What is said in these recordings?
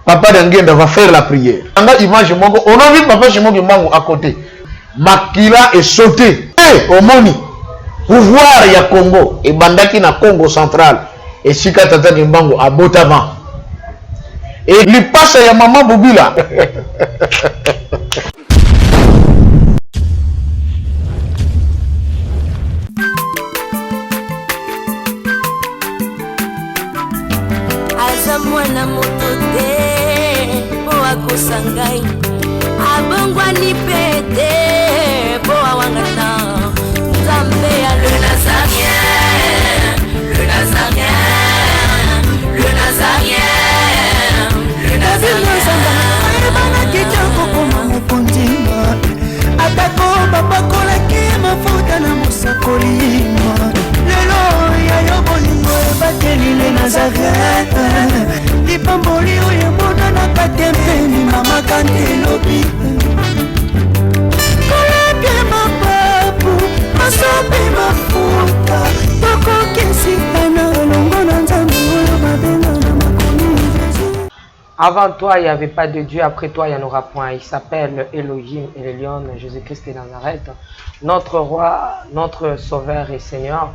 Papa Dangenda va faire la prière. On a image Mongo, on a vu Papa Shimogi Mango à côté. Makila est sauté. Eh, Omoni, pouvoir ya Congo et Bandaki na Congo central et Sika Tata Mbango à Botama. Et lui passe à Maman Boubila. Mwana motote boa kosangai abongwa ni pete boa wangata Nzambe ya le Nazarien le Nazarien le Nazarien le Nazarien bana kitoko koma mukondima atako babakola ki mafuta na musakolima lelo ya yobolingo bateli le Nazarien Lipamboli uyemona na katempeni mama kantelobi Koleke mapapu masopi mafuta Toko kesitana longo na nzambu uyo mabena na makoni Jésus. Avant toi, il n'y avait pas de Dieu. Après toi, il n'y en aura point. Il s'appelle Elohim et le lion, Jésus-Christ de Nazareth. Notre roi, notre sauveur et Seigneur.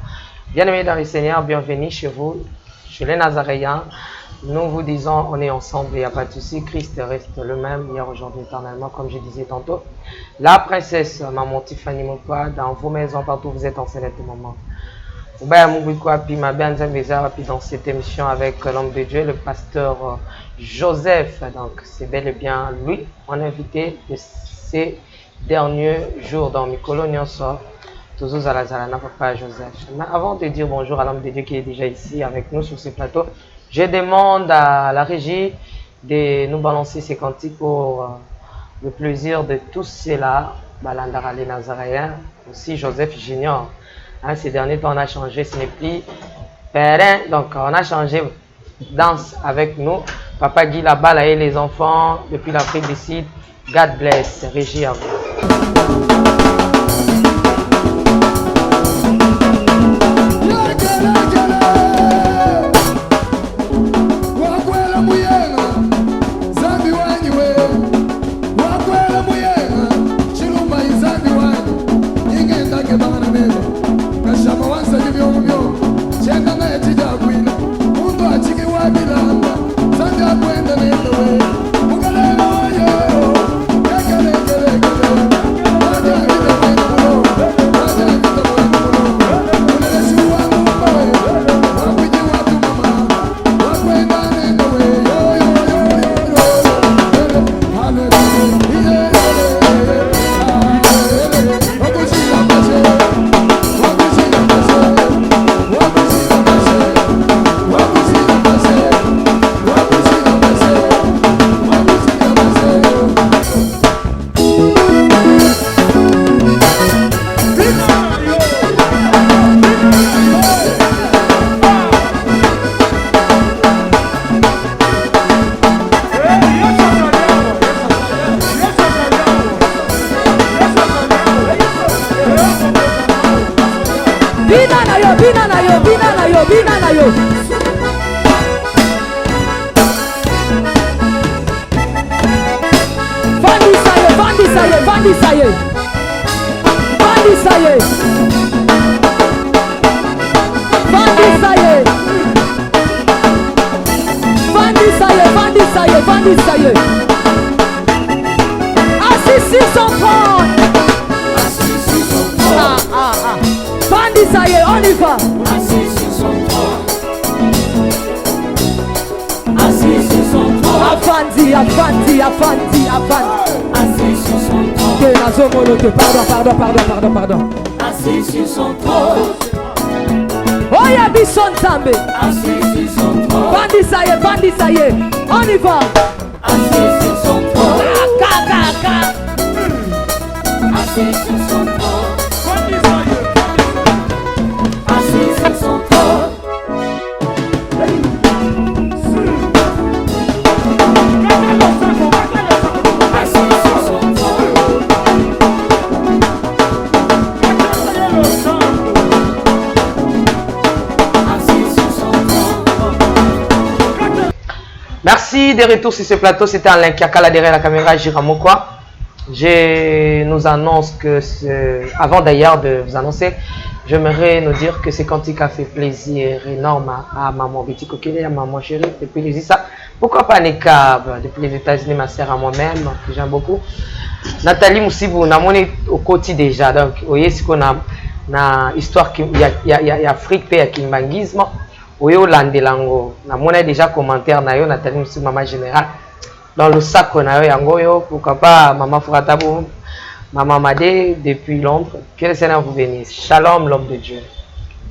Bien-aimés dans le Seigneur, bienvenue chez vous, chez les Nazaréens. Nous vous disons, on est ensemble, il n'y a pas de souci. Christ reste le même, hier, aujourd'hui, éternellement, comme je disais tantôt. La princesse, maman Tiffany Mokwa, dans vos maisons, partout où vous êtes en ce moment. Dans cette émission avec l'homme de Dieu, le pasteur Joseph. Donc, c'est bel et bien lui, mon invité de ces derniers jours dans mes colonies. Toujours à la Zalana, papa Joseph. Mais avant de dire bonjour à l'homme de Dieu qui est déjà ici avec nous sur ce plateau, je demande à la régie de nous balancer ces cantiques pour le plaisir de tous ceux-là, Balandara les Nazaréens, aussi Joseph Junior. Hein, ces derniers temps, on a changé, ce n'est plus Perrin, donc on a changé danse avec nous. Papa Guy Labala et les enfants depuis l'Afrique du Sud. God bless, régie à vous. Pardon. Assis sur son trône. Oh, y'a Bisson Zambé. Assis sur son trône. Bandi, ça y est, on y va. Assis sur son trône. Assis sur son trône. Assis sur son trône. Merci de retour sur ce plateau. C'était Alain Kiakala derrière la caméra, Jiramokwa. Je nous annonce que, avant d'ailleurs de vous annoncer, j'aimerais nous dire que c'est Quantique a fait plaisir énorme à maman Betty Kokele, à maman chérie, depuis les ça. Pourquoi pas les câbles depuis les États-Unis, ma sœur à moi-même, que j'aime beaucoup. Nathalie Moussibou, on a monné au côté déjà. Donc, vous voyez ce qu'on a, histoire qu'il y a Afrique et Kimbangisme. Vous voyez, Landelango, on a monné déjà commentaire, Nathalie Moussibou, maman générale. Dans le sac qu'on a eu, pourquoi pas Maman Furatabou, Maman Madé depuis Londres. Que le Seigneur vous bénisse. Shalom, l'homme de Dieu.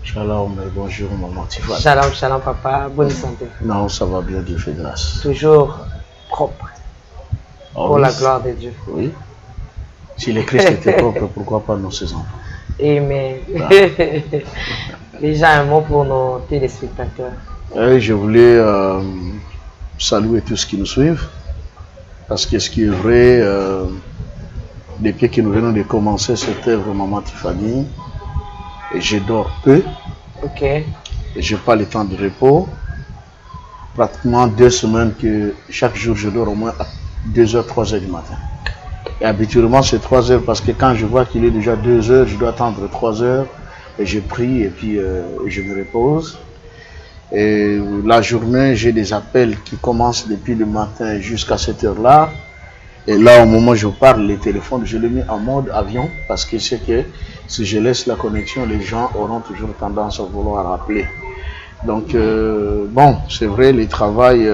Shalom et bonjour, Maman Tiffany. Shalom, shalom, papa. Bonne santé. Non, ça va bien, Dieu fait grâce. Toujours propre. Pour la gloire de Dieu. Oui. Si le Christ était propre, pourquoi pas nous, ses enfants? Amen. Ah. Déjà un mot pour nos téléspectateurs. Oui, je voulais saluer tous ceux qui nous suivent. Parce que ce qui est vrai, depuis que nous venons de commencer cette œuvre Maman Tiffany, je dors peu. Ok. Je n'ai pas le temps de repos. Pratiquement 2 semaines que chaque jour je dors au moins à 2h, 3h du matin. Et habituellement c'est 3h parce que quand je vois qu'il est déjà 2h, je dois attendre 3h et je prie et puis je me repose. Et la journée, j'ai des appels qui commencent depuis le matin jusqu'à cette heure-là. Et là, au moment où je parle, les téléphones, je les mets en mode avion parce que c'est que si je laisse la connexion, les gens auront toujours tendance à vouloir appeler. Donc, bon, c'est vrai, le travail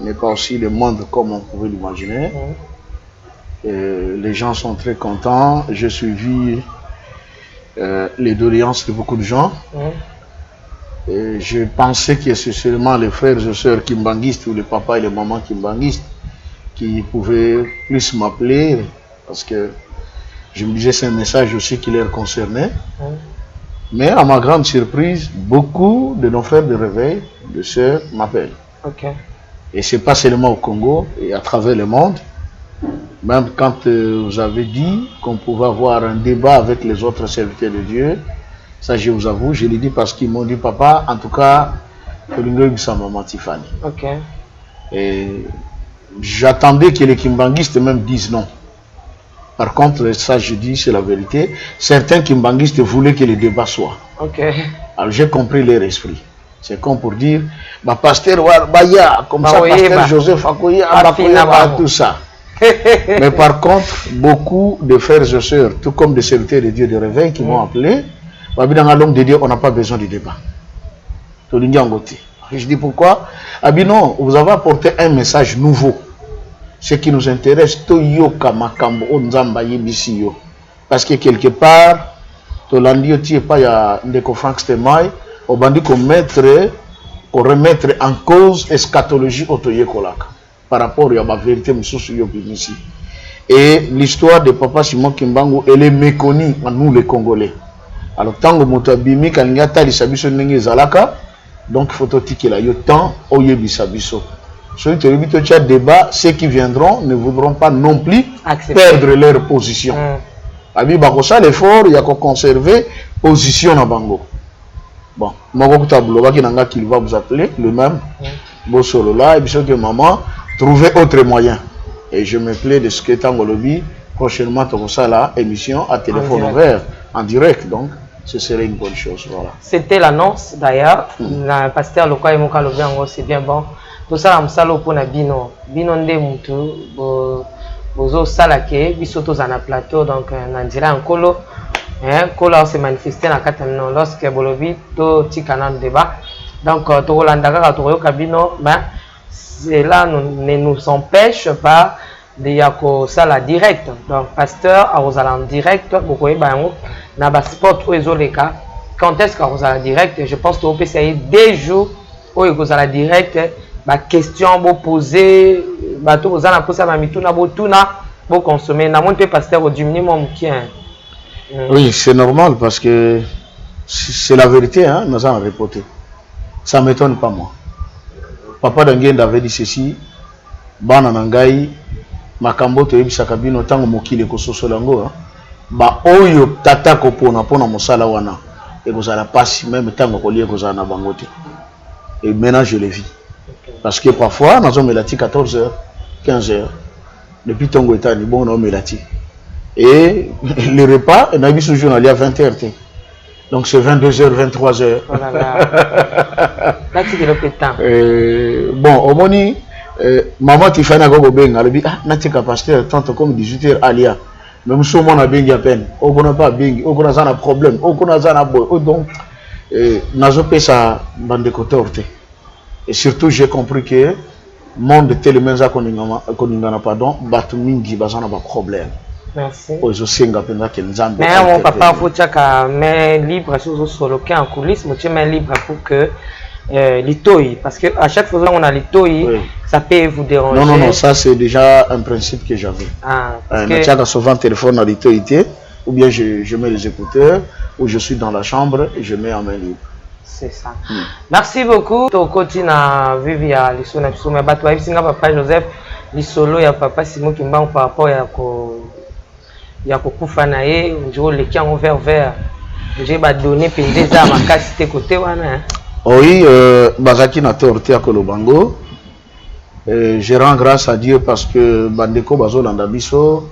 n'est pas aussi le monde comme on pouvait l'imaginer. Les gens sont très contents. J'ai suivi les doléances de beaucoup de gens. Et je pensais que c'est seulement les frères et sœurs kimbanguistes ou les papas et les mamans kimbanguistes qui pouvaient plus m'appeler parce que je me disais c'est un message aussi qui les concernait. Mais à ma grande surprise, beaucoup de nos frères de réveil, de sœurs m'appellent. Et c'est pas seulement au Congo et à travers le monde. Même quand vous avez dit qu'on pouvait avoir un débat avec les autres serviteurs de Dieu, ça je vous avoue, je l'ai dit parce qu'ils m'ont dit papa, en tout cas, Maman Tiffany. Et j'attendais que les kimbanguistes même disent non. Par contre, ça je dis, c'est la vérité. Certains kimbanguistes voulaient que le débat soit. Alors j'ai compris leur esprit. C'est comme pour dire, pasteur Warbaya, comme ça, pasteur Joseph Akoya, tout ça. Mais par contre, beaucoup de frères et sœurs, tout comme des serviteurs de Dieu de réveil qui m'ont appelé, dans l'homme de Dieu, on n'a pas besoin de débat. Je dis pourquoi? Non, vous avez apporté un message nouveau. Ce qui nous intéresse, parce que quelque part, on remettre en cause eschatologie par rapport à ma vérité. Et l'histoire de Papa Simon Kimbangu, elle est méconnue à nous les Congolais. Alors, tant que Motabimi, quand il y a tali sabiso n'engé zalaka, donc il faut que la yotan oyebi sabiso. Celui qui a débat, ceux qui viendront ne voudront pas non plus perdre leur position. Abi bakosa l'effort, il y a qu'à conserver position à Bango. Bon, Mogo Tablo, qu'il va vous appeler, le même, Bossolo là, et puis que maman, trouver autre moyen. Et je me plais de ce que Tangolobi, prochainement, tu ça là, émission à téléphone ouvert, en direct, donc. Ce serait une bonne chose, voilà. C'était l'annonce d'ailleurs. Le pasteur Lokwa et Moka Lobiango, c'est bien bon. Tout ça, on salo pour Bino. Bino nde mutu, bozo salake, bisoto zana plateau, donc nandira un colo. Colo s'est manifesté dans 4 ans lorsque Bolobi, to tikana débat. Donc, to Rolandaka, to Royo Kabino, ben, cela ne nous empêche pas de yako sala direct. Donc, pasteur, à Rosaland direct, beaucoup de na ba sport ou ezoleka quand est-ce qu'on a direct je pense que on peut essayer des jours où vous allez direct ba question vous poser ba to vous allez poser ma mituna botuna vous consommer na mon peut pasteur au minimum qui oui c'est normal parce que c'est la vérité hein nous allons reporter ça m'étonne pas moi papa d'Angenda avait dit ceci bana nangai makambo to yebisaka bino tango mokile ko sosolango hein ba oyo tata ko pona mosala wana et vous allez passer même temps ko lié ko na bangote et maintenant je le vis Parce que parfois, nous avons 14h, 15h. Depuis Tongo État, nous avons melati. Et le repas, on a vu ce jour, on est à 20h. Donc c'est 22h, 23h. Oh là là. Là, tu es le pétant. Bon, au moment maman Tifana Gogo Benga, elle dit ah, n'a-t-il qu'à passer tant comme 18h alia. Même si on a bengi à peine, on n'a pas bengi, on a un problème, on a un boy. Donc, n'a pas ça bande de côté. Et surtout, j'ai compris que le monde de télémenza qu'on n'a pas donc, batu mingi bazana ba problème. Merci. Mais mon papa, faut que mais libre sur le solo qui en coulisses, mais libre pour que l'itoï, parce que à chaque fois on a l'itoï, oui. Ça peut vous déranger. Non, ça c'est déjà un principe que j'avais. Que... souvent un téléphone à l'itoï, ou bien je mets les écouteurs, ou je suis dans la chambre et je mets en main libre. C'est ça. Merci beaucoup. Tu continues à vivre à l'issolo, mais toi, papa Joseph, l'issolo, il y a papa Simon qui m'a par rapport à il y a beaucoup fanaé, on les qui ont vert. J'ai donné des armes à casser côté. Oui, Bazaki n'a torté à Kolobango. Je rends grâce à Dieu parce que Bandeko Bazo Landabiso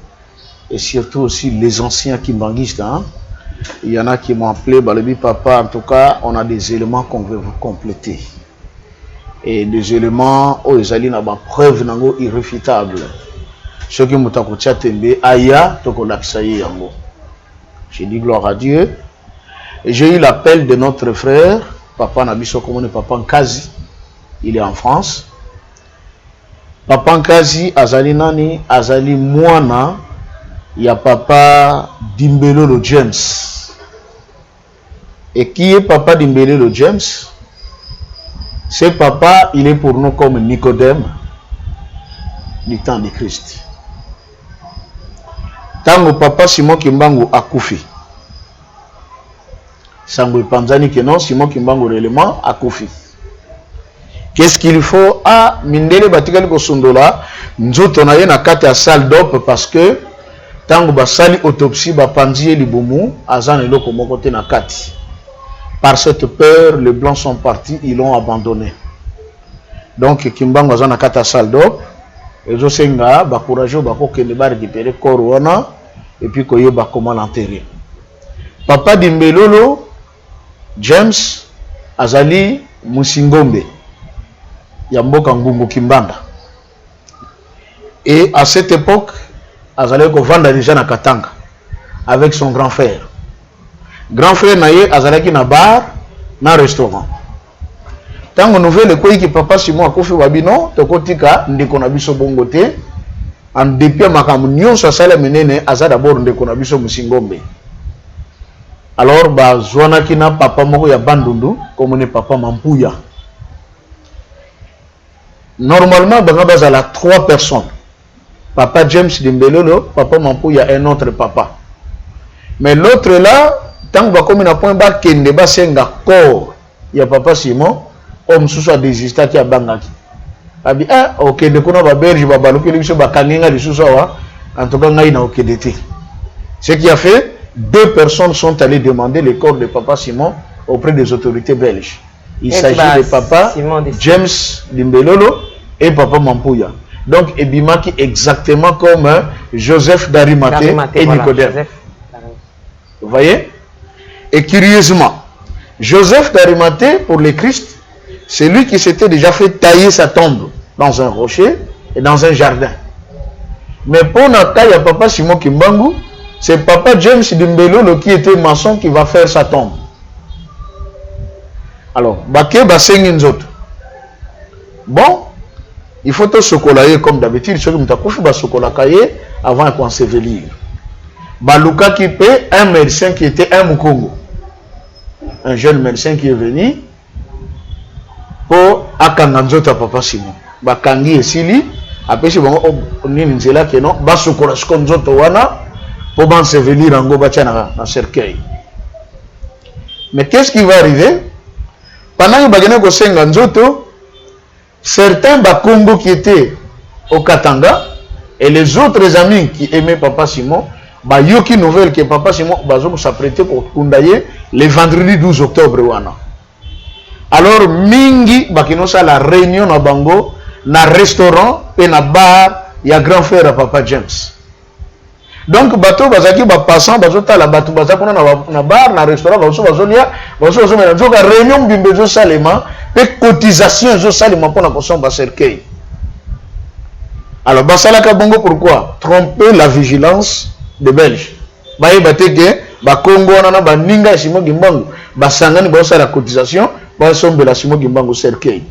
et surtout aussi les anciens kimbanguistes. Hein? Il y en a qui m'ont appelé Balebi Papa. En tout cas, on a des éléments qu'on veut vous compléter. Et des éléments où ils allaient avoir preuve irréfutable. Ceux qui m'ont dit Aya, yango. J'ai dit gloire à Dieu. Et j'ai eu l'appel de notre frère, Papa Nabiso Komone, Papa Nkazi. Il est en France. Papa Nkazi, Azali Nani, Azali Mwana, il y a Papa Dimbelolo James. Et qui est Papa Dimbelolo James? Ce papa, il est pour nous comme Nicodème du temps de Christ. Tango papa Simon Kimbangu a koufi. Sango Panzani que non, Simon Kimbangu réellement a koufi. Qu'est-ce qu'il faut? Ah, Mindele Batikali Kosondola, nous tonaye na kate à salle d'op parce que tango basali autopsie bapanzie libumu azan eloko moko te na kati. Par cette peur, les blancs sont partis, ils l'ont abandonné. Donc Kimbangu azan na kate à salle d'op. Et je sais que ba courageux ba ko kende ba récupérer corona et puis koyo ba comment l'enterrer. Papa Dimbelolo James Azali Musingombe Yamboka Ngungu Kimbanda. Et à cette époque Azali ko vendre déjà na Katanga avec son grand frère. Grand frère naye Azali ki na bar na restaurant. Tango nouvelle ko ki papa Simon akofi babino tokotika ndeko na biso bongo te en dépit makamu nyonso sala menene aza d'abord ndeko na biso Musingombe. Alors ba zwana kina papa moko ya bandundu comme ne papa Mampuya. Normalement banga bazala 3 personnes. Papa James Dimbelolo, papa Mampuya un autre papa. Mais l'autre là tango ba comme na point ba kende ba senga corps ya papa Simon homme sous soit désisté qui a bangaki. Abi ah ok de kuna ba berge ba baluki biso ba kanginga li sous wa en tout cas ngai na okedete. Ce qui a fait 2 personnes sont allées demander le corps de papa Simon auprès des autorités belges. Il s'agit de papa James Dimbelolo et papa Mampuya. Donc ebimaki exactement comme Joseph d'Arimathée et voilà, Nicodème. Vous voyez? Et curieusement, Joseph d'Arimathée pour le Christ, c'est lui qui s'était déjà fait tailler sa tombe dans un rocher et dans un jardin. Mais pour notre taille à papa Simon Kimbangu, c'est papa James Dimbelolo qui était maçon qui va faire sa tombe. Alors, Baké Basengin bon, il faut te socolayer comme d'habitude, ce que tu socolayer avant qu'on s'ensevelir. Baluka qui paie un médecin qui était un Mukongo. Un jeune médecin qui est venu pour akanganzota papa Simon. Bakangi esili, après si bon nini nzela que non, basokola skonzoto wana pour s'ensevelir en go bachana na cercueil. Mais qu'est-ce qui va arriver? Pendant que bagana ko senga nzoto, certains Bakongo qui étaient au Katanga et les autres amis qui aimaient papa Simon, bah yoki nouvelle que papa Simon bazo s'apprêter pour kundaye le vendredi 12 octobre wana. Alors mingi bakinosa la réunion na bango na restaurant et na bar ya grand frère à papa James. Donc bateau bazaki ba passant bazota la bateau bazakona na bar na restaurant bazolia bazo mena joka réunion bimbezo salema pe cotisation zo salema pour na kosomba cercueil. Alors basalaka bongo pourquoi tromper la vigilance des Belges. Baye bateke ba Congo na ba ninga simo gimbangu basangani ba la cotisation ba sombe la simo gimbangu cercueil.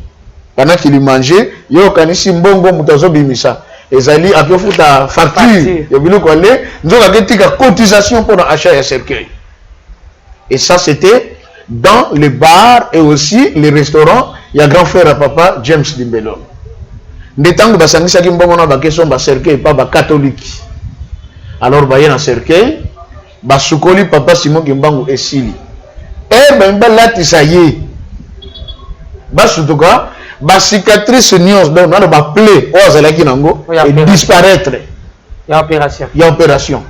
Pendant qu'il mangeait yo kanisi mbongo mutazo bimisa ezali akofuta facture ya biloko ale nzoka ketika cotisation pour l'achat ya cercueil. Et ça c'était dans les bars et aussi les restaurants ya grand frère à papa James Dimbelon. Ndetango basangisa ki mbongo na bakeso ba cercueil pa ba catholique. Alors ba yena cercueil ba sukoli papa Simon Kimbangu esili. Ben latisa ye. Ba sutuka ba cicatrice nions donc na ba plaie o azalaki nango et disparaître. Il y a opération. Il y a opération.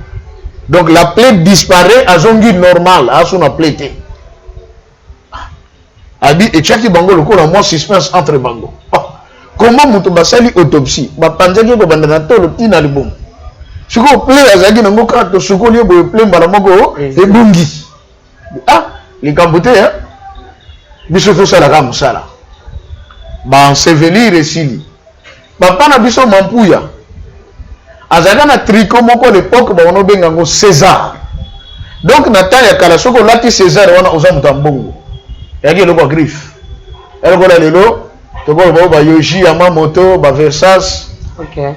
Donc la plaie disparaît à zongi normal, à son plaie. Abi et chaki bango le cours à moi suspense entre bango. Comment mutu basali autopsie? Ba panzaki ko bandana tolo tina libom. Siko plaie azaki nango kato sukoli bo plaie mbala moko e bungi. Ah, les kambote hein. Biso to sala ka musala. Ba ensevelir esili. Papa na biso mampuya. Azaka na tricot moko l'époque ba ono bengango César. Donc na temps ya kala soko lati César wana ozamuta mbongo. Yaki loko griffe. Eloko la lelo to ko ba yoji ya moto ba Versace. OK.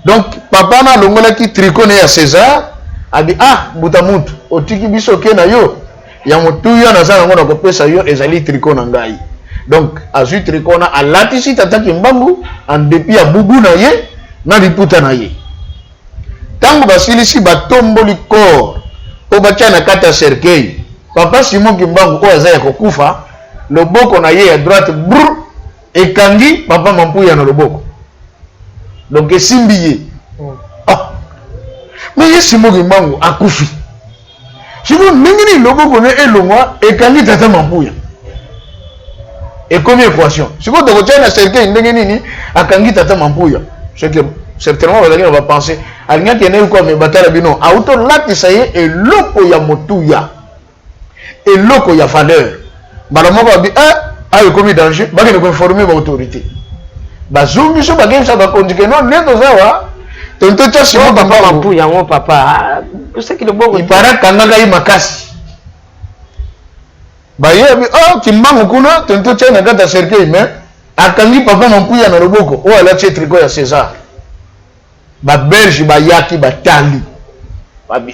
Donc papa na longola ki tricot ne ya César abi buta mutu otiki biso ke na yo ya motuya na zana ngona ko pesa yo ezali tricot na ngai. Donc azu tricot na alati si tataki mbangu en dépit ya bubu na ye na liputa na ye. Tango basilisi batomboli corps o batia na kata cercueil. Papa Simon Kimbangu o azaya kokufa loboko na ye ya droite brr ekangi papa Mampuya na loboko. Donc esimbi ye. Mais ye Simon Kimbangu akufi. Siko ningini loboko ne elongwa ekangi tata Mampuya. Et combien équation? Siko to kotia na cercueil ndenge nini akangi tata Mampuya. C'est que certainement on va penser alinga qui est quoi mais batala bino auto lati ça y est et loko ya motuya et loko ya valeur balamo ba bi ayo komi danger ba ke ko informer ba autorité ba zumbi so ba game ça ba kondique non neto zawa tonto cha simo papa Mampuya mon papa tu sais que le bon il paraît kanganga yi makasi ba ye bi kimbangu kuna tonto cha na kata cercueil mais akangi papa Mampuya na loboko o ala che tricot ya César ba belge ba yaki ba tali ba bi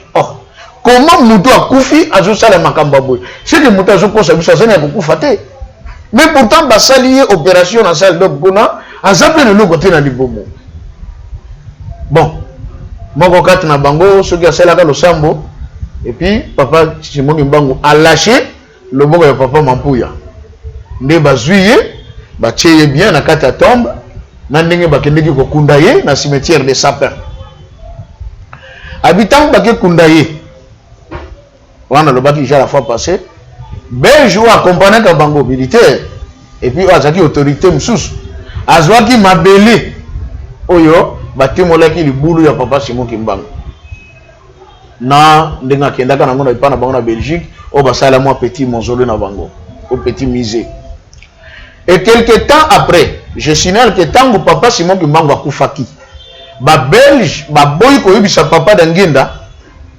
comment mutu akufi azo sala makamba boy c'est que mutu azo kosa biso zena kokufa te mais pourtant ba salier opération na salle donc kuna azape le côté na libomo bon moko kat na bango soki asala ka losambo et puis papa Simon Kimbangu a lâché le boko ya papa Mampuya nde bazuye ba tieye bien na kata tombe na ndenge bakendeki kokunda ye na cimetière des sapins. Habitant bake kunda ye wana lobaki ja la fois passée belge ou accompagné ka bango militaire et puis azaki autorité msusu azwaki mabele oyo batimolaki libulu ya papa Simon Kimbangu na ndenge akendaka nango na ipana bango na Belgique o basala moi petit mausolée na bango au petit musée. Et quelque temps après, je signale que tant que papa Simon Kimbangu akufaki, ba belge ba boy ko yebisa papa dangenda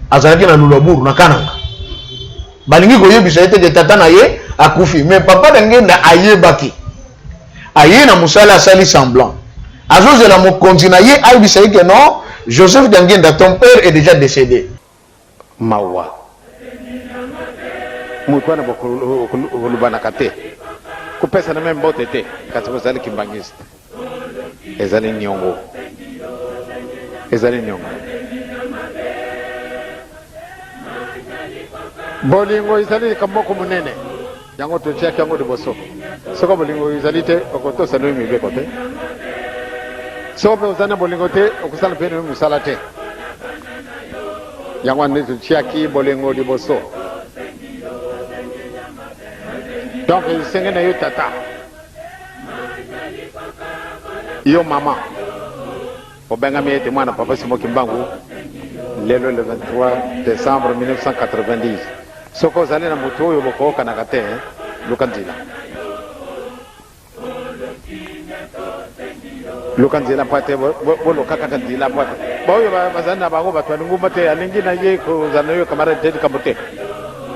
azalaki na lulaburu na kananga. Balingi ko yebisa ete que tata na ye akufi, mais papa dangenda ayebaki. Aye na musala sali semblant. Azoze la mo kontina ye ayebisa que non, Joseph Dangenda ton père est déjà décédé. Mawa. Mukwana bokulu banakate. Kupesa na membo tete kasi bazali kimbangiste ezali nyongo bolingo ezali kamoko munene yango totiaki yango liboso soko bolingo ezali te okotosala oyo mibeko te soko mpe ozali na bolingo te okosala mpe noyo mosala te yango nde totiaki bolingo liboso Donc senge na yo tata yo maman obengami ete mwana papa Simon Kimbangu lelo le 23 décembre 1990 soko zali na moto oyo bokoka na kate lukanzila lukanzila pate bolo kaka kanzila pate boyo bazana bango batwa ngumba te alingi na ye ko zana yo kamara te kamote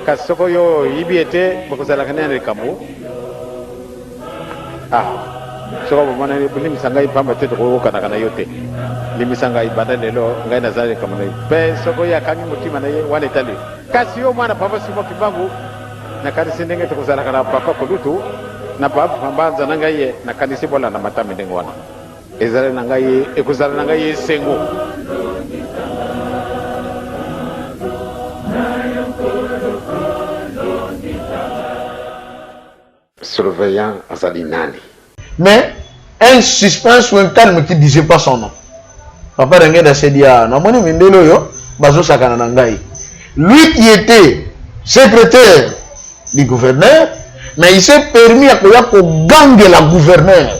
kasoko yo ibiete bokozala kanene kamu soko bomana ni buli misanga ipamba te ko kana kana yote limisanga ibada lelo ngai nazali kama ngai pe soko ya kangi mutima na ye wale tali kasi yo mwana papa Simon Kimbangu na kanisi ndenge to kozala kana papa kolutu na papa pambanza na ngai na kanisi bola na matami ndenge wana ezala na ngai ekozala na ngai sengo surveillant Azalinani. Mais un suspense ou un calme qui ne disait pas son nom. Papa Rengenda s'est dit, lui qui était secrétaire du gouverneur, mais il s'est permis à gagner la gouverneure.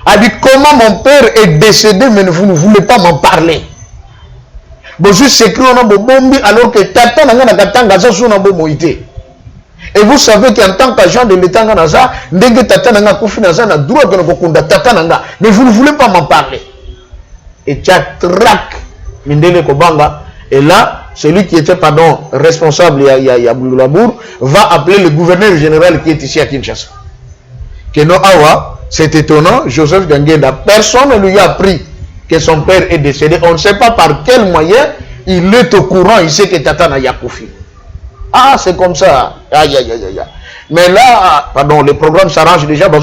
A dit, comment mon père est décédé, mais vous ne voulez pas m'en parler. Bon, juste s'écrit on a bombi alors que tata n'a pas de son moïté. Et vous savez qu'en tant qu'agent de l'État, mais vous ne voulez pas m'en parler. Et Tchatrak Mindele Kobanga, et là, celui qui était responsable à Boulabour, va appeler le gouverneur général qui est ici à Kinshasa. Keno Awa, c'est étonnant, Joseph Gangenda, personne ne lui a appris que son père est décédé. On ne sait pas par quel moyen il est au courant, il sait que Tata n'a Yakoufi. Ah, c'est comme ça. Aïe, aïe, aïe, aïe. Mais là, pardon, le programme s'arrange déjà. Bon,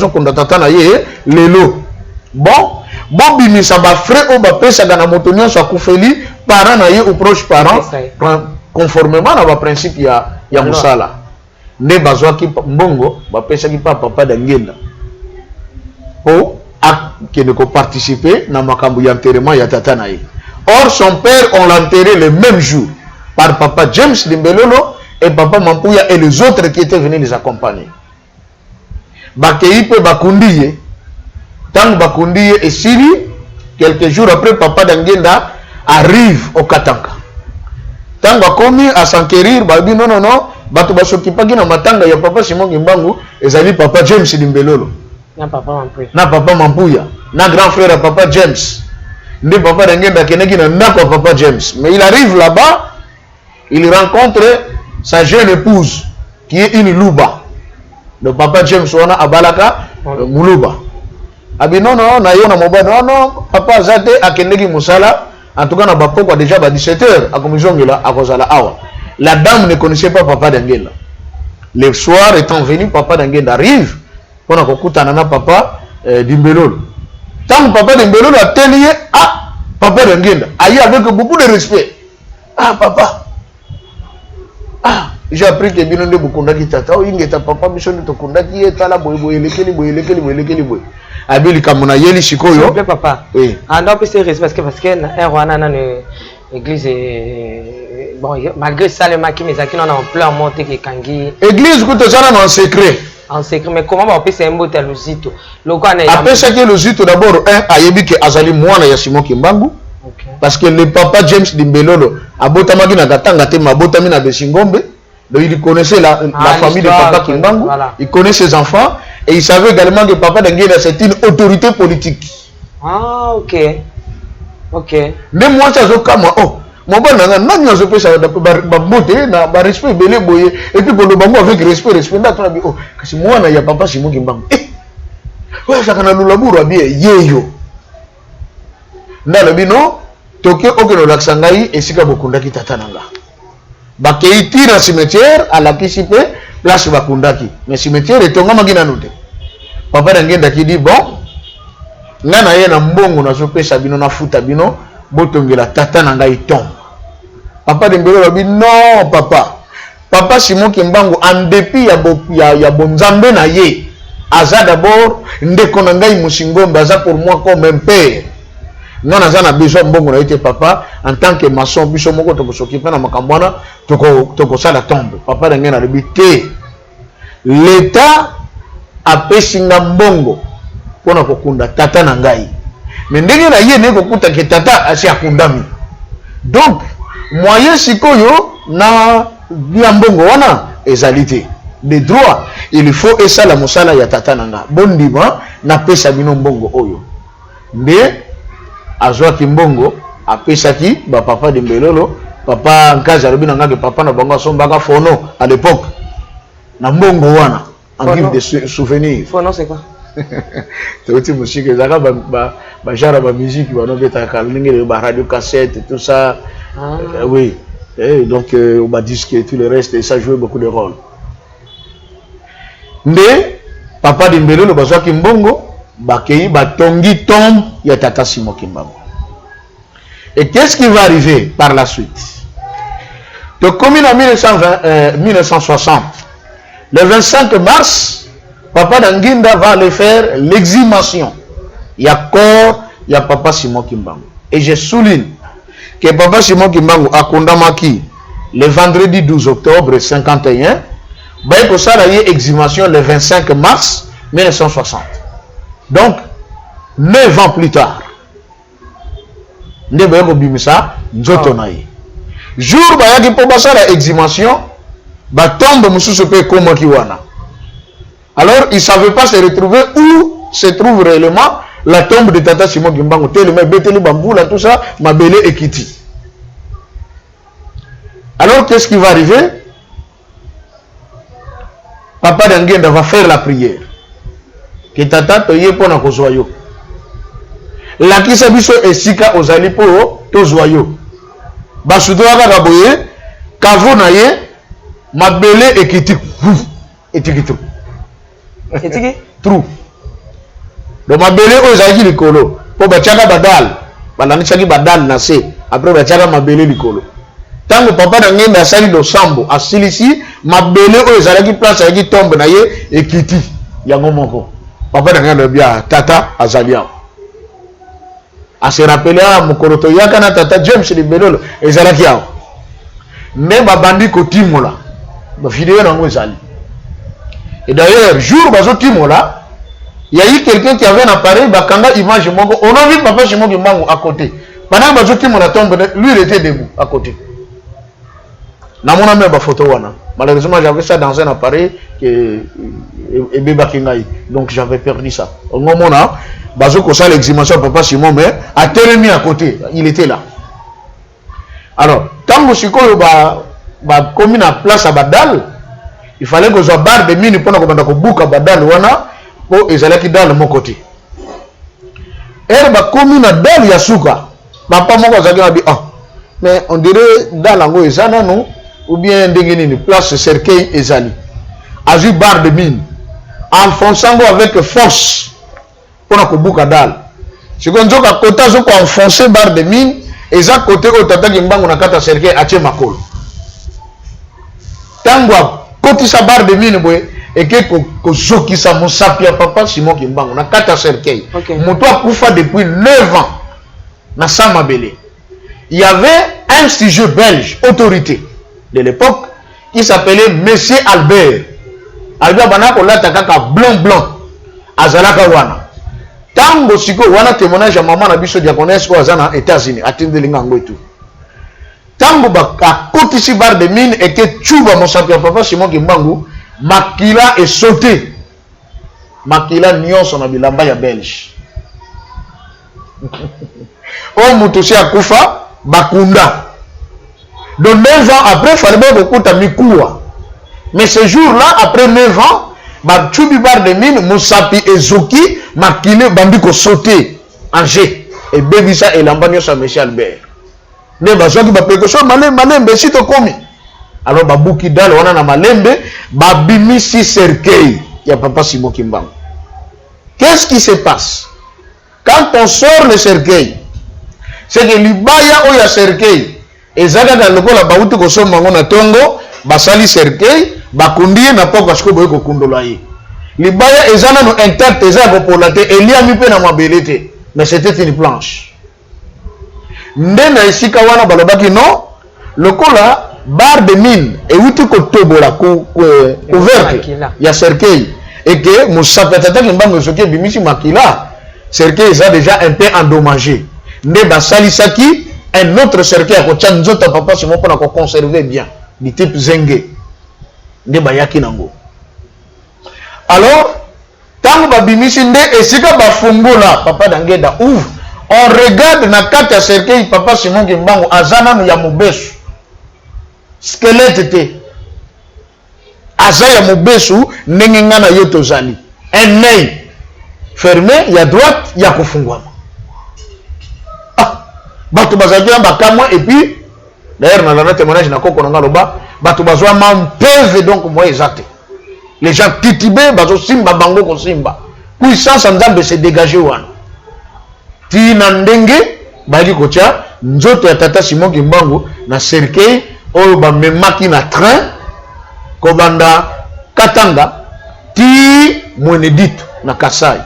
bimi ça va frais au bapé ça gana motonio soit koufeli parents naïe ou proches parents conformément à la principe ya musala. Ne bazwa ki mbongo bapé ça ki papa d'angenda. Oh, qui ne peut participer na makambu ya enterrement ya tata naïe. Or son père on l'a enterré le même jour par papa James Limbelolo et papa Mampouya et les autres qui étaient venus les accompagner. Bakeipe Bakundiye, tant Bakundiye et Siri, quelques jours après, papa d'Angenda arrive au Katanga. Tant Bakomi à s'enquérir, Babi non, non, non, Bato Basokipa Gina Matanga, il y a papa Simon Kimbangu, et ça dit papa James Limbelolo. Na papa Mampouya. Na papa Mampouya. Na grand frère à papa James. Ndi papa d'Angenda Kenegi na papa James. Mais il arrive là-bas, il rencontre sa jeune épouse qui est une louba. Le papa James wana abalaka muluba. Abi non non na yo na moba non non papa zate akendeki musala en tout cas na bapoko déjà ba 17h a komizongela akozala awa. La dame ne connaissait pas papa d'Angenda. Le soir étant venu papa d'Angenda arrive pour kokutana na papa Dimbelolo. Tant papa Dimbelolo a tenu papa d'Angenda aïe avec beaucoup de respect. Ah papa. Ah, j'ai appris que bien de beaucoup d'aki tata, il est papa mission de tokundaki et tala boy lekeli boy. Abili kamuna yeli sikoyo. Papa. Oui. Ah non, puis c'est parce que un roi nana église bon malgré ça les maquis mais qui n'en ont plein monté que kangi. Église que ça en secret. En secret mais comment on peut c'est un beau telosito. Le quoi après ça que le zito d'abord ayebi que azali mwana ya Simon Kimbangu. Parce que le papa James Dimbelolo abotamaki na katanga te mabotami na Besingombe, donc il connaissait la famille de papa Kimbangu, voilà. Il connaît ses enfants et il savait également que papa Dangenda c'est une autorité politique. Ah ok. Ok. Même moi ça zokama mon bon nani on se peut ça ba beauté na ba respect belé boye et puis pour le bango avec respect là tu as dit kasi moi na ya papa Simon Kimbangu. Ouais ça kana lulaburu bien yeyo. Ndalo bino toke okeno laksangai esika bokundaki tata nanga. Bakeiti na cimetière à la kisipe place bakundaki. Mais cimetière etongama gina note. Papa d'Angenda qui dit bon ngana ye na mbongo na sopesa bino na futa bino botongela tata nanga itombe. Papa d'Angenda bi non papa. Papa Simon Kimbangu en dépit ya bonzambe na ye. Aza d'abord ndeko na ngai musingombe aza pour moi comme un père. Non, on a besoin de bon papa en tant que maçon, biso moko to s'occuper na makambwana to ko ça la tombe. Papa d'Angenda le bité. l'État a pesi nga mbongo pona kokunda tata na ngai. Mais ndenge na ye ne kokuta ke tata asi akundami. Donc moyen sikoyo na bia mbongo wana ezalité de droit, il faut esa la mosala ya tata nanga bondima na pesa bino mbongo oyo mbe azwa ki mbongo apesa ki ba papa de Mbelolo papa nkaza lobi nanga ke papa na bango asombaka fono à l'époque na mbongo wana en guise de souvenir. Fono c'est quoi? C'est aussi musique ezaka ba genre ba musique ba no beta ka ndenge ba radio cassette tout ça. Oui. Et donc on m'a dit que tout le reste et ça jouait beaucoup de rôle. Mais papa de Mbelolo bazwa ki mbongo bakei batongi tombe ya tata Simon Kimbangu. Et qu'est-ce qui va arriver par la suite? Donc comme en 1960, le 25 mars, papa d'Anguinda va aller faire l'exhumation. Il y a corps, il y a papa Simon Kimbangu. Et je souligne que papa Simon Kimbangu a condamné le vendredi 12 octobre 51, il faut ça exhumation le 25 mars 1960. Donc 9 ans plus tard, jour bayaki po basala exhumation batombe mususu pe koma kiwana. Alors il savait pas se retrouver où se trouve réellement la tombe de tata Simon Kimbangu, tellement beteli bambula tout ça mabele ekiti. Alors qu'est-ce qui va arriver? Papa d'Anguinda va faire la prière que tata toye pona kozwa yo lakisa biso esika ozali po tozwa yo basudo kaka boye kavo na ye mabele ekiti trou do mabele oyo ezalaki likolo po batiaka badal balandisaki badal na se après batiaka mabele likolo. Tango papa d'Anguinda asali losambo asilisi mabele oyo ezalaki place ayaki tombe na ye ekiti yango moko. Papa d'Anguinda bia tata azali awa a se rappeler à mokoloto yakana tata James de Mbelolo ezalaki awa mais babandi kotimola ba vidéo nango ezali. Et d'ailleurs jour bazo timola il y a eu quelqu'un qui avait un appareil bakanga image moko on a vu papa Simon Kimbangu à côté pendant bazo timola tombe lui il était debout à côté. Namona même ba photo wana. Malheureusement j'avais ça dans un appareil que donc j'avais perdu ça. Au moment là, bazo ko ça l'exhumation papa Simon mais a terminé à côté, il était là. Alors, tant que sikoyo ba commis na place à Badal, il fallait que zo barre de mine pour na ko buka Badal wana po ezalaki dans mon côté. Et ba commis na dal ya suka. Papa moko azaki bi ah mais on dirait dans lango ezana non ou bien ndengeni place cercueil ezali. Azu barre de mine enfonçant avec force pour na kobuka dal. Si on zoka kota zo ko enfoncer barre de mine eza côté au tata Kimbangu na kata cercueil atie makolo. Tangwa koti sa barre de mine boye eke ko zoki sa musapia papa Simon Kimbangu na kata cercueil. Moto akufa depuis 9 ans na Samabele. Il y avait un sujet belge autorité de l'époque qui s'appelait Monsieur Albert. Albert banako lata kaka blanc azalaka wana. Tango siko wana témoignage ya maman na biso diaconesse ko azana États-Unis atindelinga ngoitu. Tango ba akotisi barre de mine et que chuba mosapia papa Simon Kimbangu makila est sauté. Makila nyonso na bilamba ya belge. O mutusi akufa bakunda. Donc 9 ans après, il fallait beaucoup de Mikoua. Mais ce jour-là, après 9 ans, Tchoubi bar de mine, Moussapi et Zoki, Makine, Bandiko sauté en jet. Et Bébissa et Lambagno sa Monsieur Albert. Mais Bazoki ba précaution, Malembe, si to komi. Alors Babouki Dal, on a Malembe, Babimisi Cercueil. Il y a papa Simon Kimbangu. Qu'est-ce qui se passe? Quand on sort le cercueil, c'est que l'Ibaya ou ya cercueil. Ezaka da lokola bauti ko soma ngona tongo basali cercueil bakundi na poko siko boye ko kundola yi libaya ezana no intact ezaka pour la te elia mi pe na mabelete mais c'était une planche ndena esika wana balobaki non lokola barre de mine et où tout kotobola couvercle il y a cercueil et que Moussapa tata kimbango soki bimisi makila cercueil est déjà un peu endommagé ndeba salisaki un autre cercueil ko tchanzota papa c'est mon pour la conserver bien du type zenge ndeba yaki nango alors tant babimisi nde esika bafungola papa dangeda ouvre on regarde na kati ya cercueil papa Simon Kimbangu azana no ya mobesu squelette te aza ya mobesu ndenge ngana yo tozali un œil fermé ya droite ya kufungwama bato bazali ya bakamwa et puis d'ailleurs na la témoignage na koko nga loba bato bazwa mampeve donc moi exact les gens titibé bazo simba bango ko simba puissance nzambe se dégager wana tina ndenge bali kocha nzoto ya tata Simon Kimbangu na cercueil oyo bamemaki na train kobanda Katanga ti Mweneditu na Kasai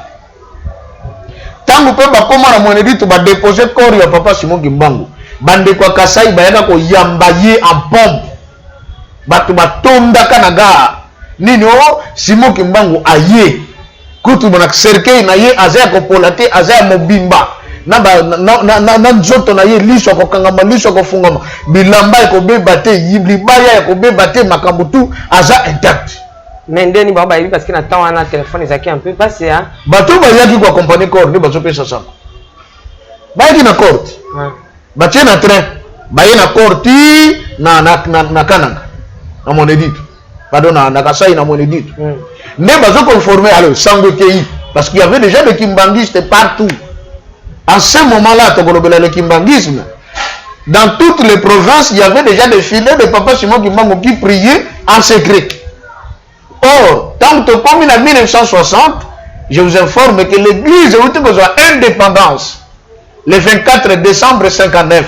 tangu pe bakoma na Mweneditu ba déposer corps ya papa Simon Kimbangu bande kwa Kasai bayaka ko yambaye en pompe batu batondaka na gare nini o Simon Kimbangu aye kutu na cercueil na ye azaya ko polate azaya mobimba na nzoto na ye liso ko kangama liso ko fungama bilamba ko beba te libaya ko beba te makambo tu aza intact mais ndeni baba ibi parce que na temps wana téléphone ezaki un peu passé hein bato bayaki ko accompagner corps ni bato pesa ça bayaki na court batie na train baye na court na Kananga na Mweneditu pardon na Kasai na Mweneditu ne bazo conformer alors sango kei parce qu'il y avait déjà des kimbangistes partout. En ce moment-là, le kimbangisme, dans toutes les provinces, il y avait déjà des filets de papa Simon Kimbangu qui priaient en secret. Or, tant que comme en 1960, je vous informe que l'église a indépendance le 24 décembre 59.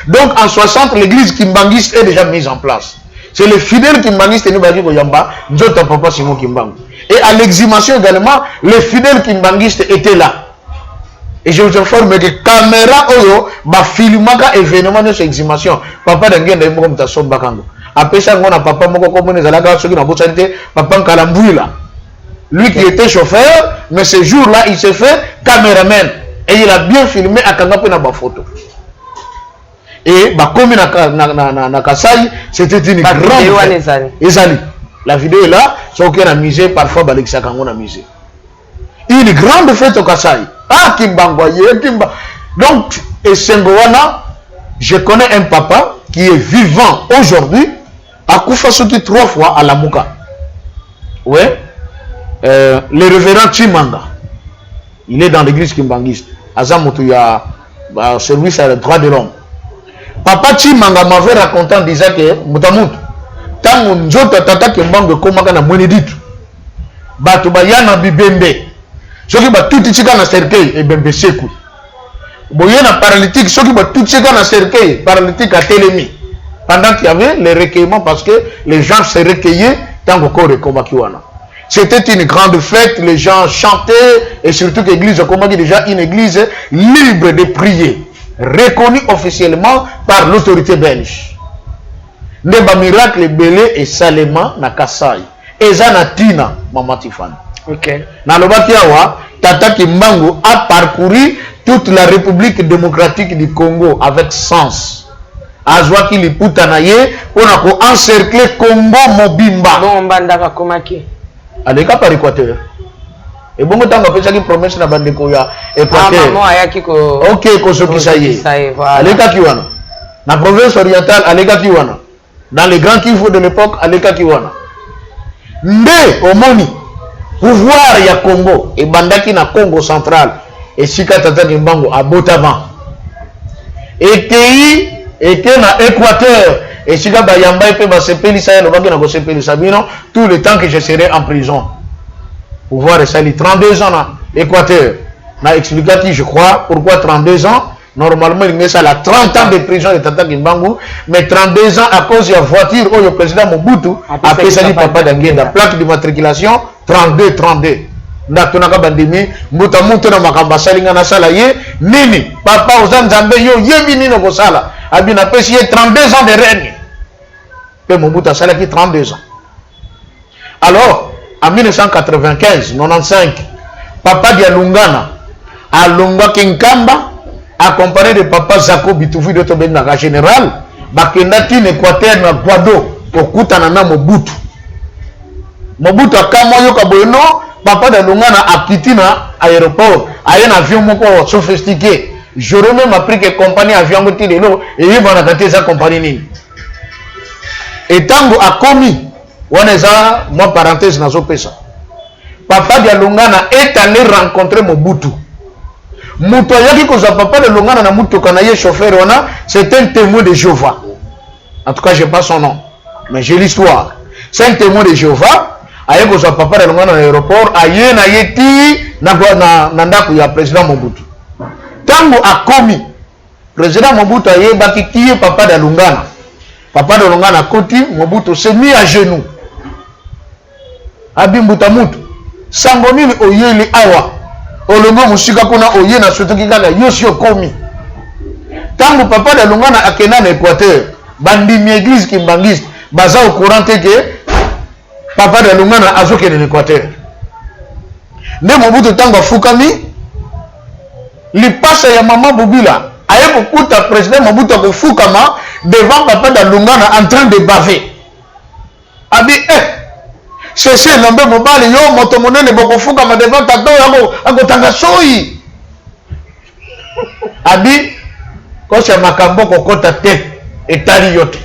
Donc en 60, l'église kimbanguiste est déjà mise en place. C'est le fidèle kimbanguiste qui nous a dit que papa Simon Kimbangu. Et à l'exhumation également, les fidèles kimbanguistes étaient là. Et je vous informe que caméra oyo ba filmaka événement de exhumation papa d'angenda moko mutaso bakango apesa ngona papa moko comme les alaka soki na botsalité papa Nkalambouila lui qui était chauffeur mais ce jour-là il s'est fait caméraman et il a bien filmé akanga pe na ba photo et ba komi na Kasai c'était une grande ezali la vidéo est là soki na musée parfois ba l'exaka ngona musée une grande fête au Kasai. Ah, Kimbangu, Kimba. Donc, et Sengoana, je connais un papa qui est vivant aujourd'hui, à Koufasoti 3 fois à la Mouka. Oui. Le révérend Chimanga. Il est dans l'église kimbanguiste. Azamutu, il y a service à le droit de l'homme. Papa Chimanga m'avait raconté en disant que, Moutamoutou, tant que nous tata Kimbangu komaka na Mweneditu, Batuba yana bibembe. Soki ba tout tika na cercueil et bembe seku boye na paralytique soki ba tout tika na cercueil paralytique a télémi pendant qu'il y avait les recueillements parce que les gens se recueillaient tant que corps komaki wana c'était une grande fête les gens chantaient et surtout que l'église komaki déjà une église libre de prier reconnue officiellement par l'autorité belge ndeba miracle belé et salement na Kasai eza na tina mama Tifani. Ok. Nalobaki awa tata Kimbangu a parcouru toute la République démocratique du Congo avec sens. Azwaki liputa na ye pona ko encercler Congo mobimba. Bon bandaka komaki. Aleka par Équateur. Et bongo tanga pesa ki promesse na bandeko ya Équateur. Maman ayaki ko OK ko sokisa ye. Aleka kiwana. Na province orientale aleka kiwana. Dans les grands Kivu de l'époque aleka kiwana. Nde omoni pouvoir ya Congo et bandaki na Congo central et sika tata Kimbangu à Botavan et pays et que na Équateur et sika bayamba pe ba sepelisa ya lobaki na ko sepelisa bino tout le temps que je serai en prison pouvoir sali 32 ans na Équateur na expliqué je crois pourquoi 32 ans normalement il met ça la 30 ans de prison de tata Kimbangu mais 32 ans à cause de la voiture où le président Mobutu a fait ça papa d'Angenda plaque d'immatriculation 32 ndatonaka bandimi mbuta mutu na makamba salinga na sala ye nini papa ozanzambe yo yebi nino ko sala abina pesi 32 ans de règne Pe Mobutu a salaki 32 ans. Alors, en 1995, 95, papa Dialungana a Lungwa Kinkamba, accompagné de papa Zako Bitoufi de Tobenga général, bakendaki en Équateur na Guado, okutana na Mobutu. Mobutu akamoyo kaboyeno, papa Dialungana a quitté na aéroport, a un avion moko sophistiqué. J'aurais même appris que compagnie avion moti lelo, et il va na sa compagnie. Et tango a commis, on est à, moi parenthèse na zopesa. Papa Dialungana est allé rencontrer Mobutu. Mutu ayaki koza papa Dialungana na mutu kanaye chauffeur wana, c'est un témoin de Jéhovah. En tout cas, je n'ai pas son nom, mais j'ai l'histoire. C'est un témoin de Jéhovah. Aye koza papa Dialungana na l'aéroport, aye na yeti na ndaku ya président Mobutu. Tango a commis, président Mobutu aye baki kiye papa Dialungana. Papa Dialungana a koti, Mobutu s'est mis à genoux. Abimbuta mutu. Sangonili oyeli awa. Olongo musika kuna oye na sotoki kaka yosio komi. Tango papa Dialungana akena na Équateur, bandimi église kimbangiste, baza au courant que papa Dialungana azokene na Équateur. Ne Mobutu tango afukami, li passe ya mama Bobila, aye kokuta président Mobutu akofukama devant papa Dialungana en train de baver. Abi c'est l'homme mobile, yo moto monene bokofuka ma devant tato yako akotanga soi. Abi kocha makambo kokota te etali yote.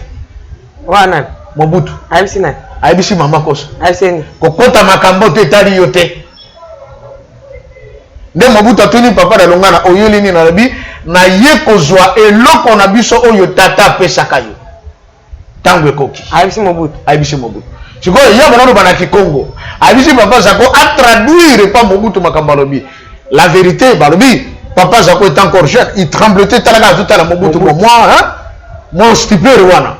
Wana Mobutu. Aibisi na. Aibisi mama kosa. Aibisi. Kokota makambo te etali yote. Nde Mobutu atuni papa Dialungana oyeli ni na labi na ye kozwa eloko na biso oyo tata pesaka yo. Tango ekoki. Aibisi Mobutu. Aibisi Mobutu. Tu vois, il y a un banaki Congo. Abisi papa Zako a traduire pas Mobutu Makambalobi. La vérité, Balobi, papa Zako est encore jeune. Il tremblait tout à la Mobutu. Moi, hein? Moi, stupé, Rwana.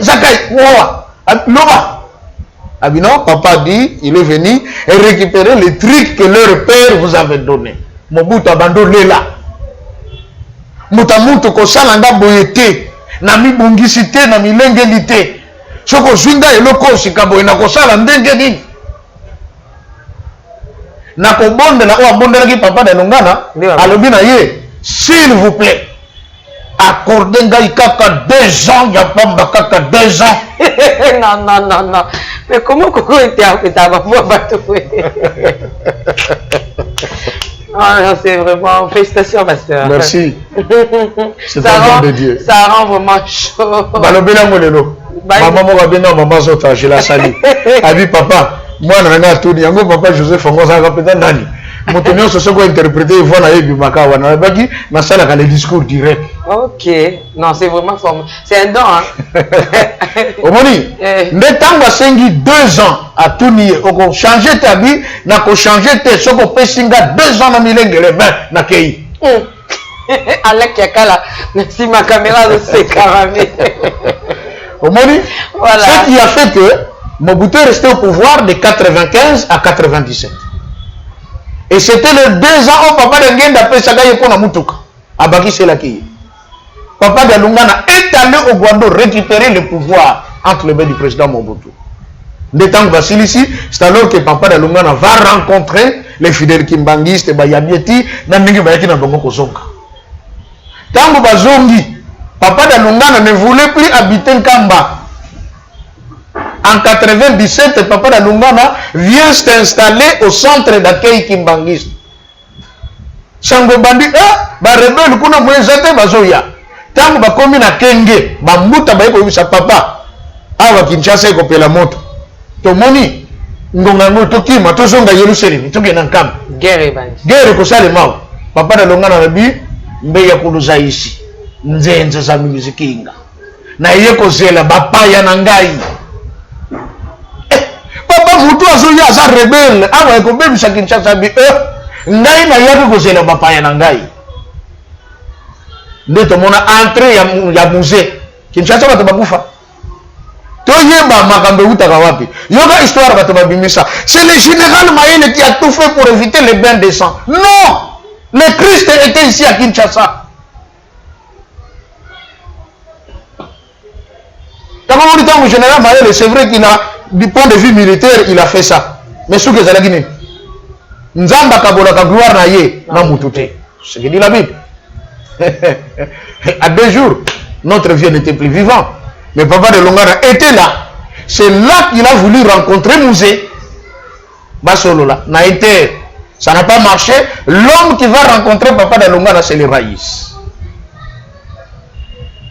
Zakai, Wawa. Nova. Non, papa dit, il est venu et récupérer les trucs que leur père vous avait donné. Mobutu abandonné là. Mutamutu kosalanga boyete. Nami bungisite, nami lengelite. Soko swinga eloko sikabo ina kosala ndenge nini na kobonde na o abonde ki papa Dialungana alobi na ye s'il vous plaît accordez ngai kaka 2 ans ya pamba kaka 2 ans. Non mais comment koko était à ba bato non, c'est vraiment félicitations pasteur. Merci. C'est un don de Dieu. Ça rend vraiment chaud. Balobela molelo. Maman moko bena maman zota je la salue. Abi papa, moi na nga tuni yango papa Joseph Ngoza kapeta nani. Moto nyonso soko interpréter vona yebi makawa na baki na sala ka le discours direct. OK. Non, c'est vraiment formidable. C'est un don hein. Omoni, ndetanga sengi 2 ans à tuni oko changer ta vie na ko changer te soko pesinga 2 ans na milengele ben na kei. Alec Yakala, merci ma caméra de ces caramels. Omoni, voilà. Ce qui a fait que Mobutu est resté au pouvoir de 95 à 97. Et c'était les 2 ans où papa de Ngenda Pesaka pour la Mutuka. Abaki Selaki. Papa Dialungana est allé au Guando récupérer le pouvoir entre les mains du président Mobutu. De temps Vasilisi, c'est alors que papa Dialungana va rencontrer les fidèles kimbangistes, Bayabieti, Namingi Bayaki Nabongo Kozonga. Tango Bazongi, papa Dialungana ne voulait plus habiter Nkamba. En 97, papa Dialungana vient s'installer au centre d'accueil kimbangiste. Sango Bandi, ba rebelle kuna mwezate bazoya. Tango ba komi na Kenge, ba mbuta ba yeko yisa papa. Awa Kinshasa yeko pela moto. Tomoni, ngonga ngoto kima, tozonga Yerusalem, toke na Nkamba. Guerre bandi. Guerre ko sale mawa. Papa Dialungana nabi, mbe ya kuluza isi. Nzenze za mizikinga. Na yeko zela bapaya na ngai. Papa mutu azoya za rebelle, awa yeko bebi sa Kinshasa bi ngai na yako kozela bapaya na ngai. Ndeto mona entrée ya musée. Kinshasa bato bakufa. Toyeba makambe utaka wapi. Yoga histoire bato babimisa. C'est le général Mayele qui a tout fait pour éviter les bains de sang. Non! Le Christ était ici à Kinshasa. temps au général Mayele, c'est vrai qu'il a, du point de vue militaire, il a fait ça. Mais ce que ça a dit, Nzamba kabola ka gloire na ye na mutute. Ce que dit la Bible. À 2 jours, notre vieux n'était plus vivant. Mais papa de Longana était là. C'est là qu'il a voulu rencontrer Mouzé. Basolola. N'a été. Ça n'a pas marché. L'homme qui va rencontrer papa de Longana, c'est le Raïs.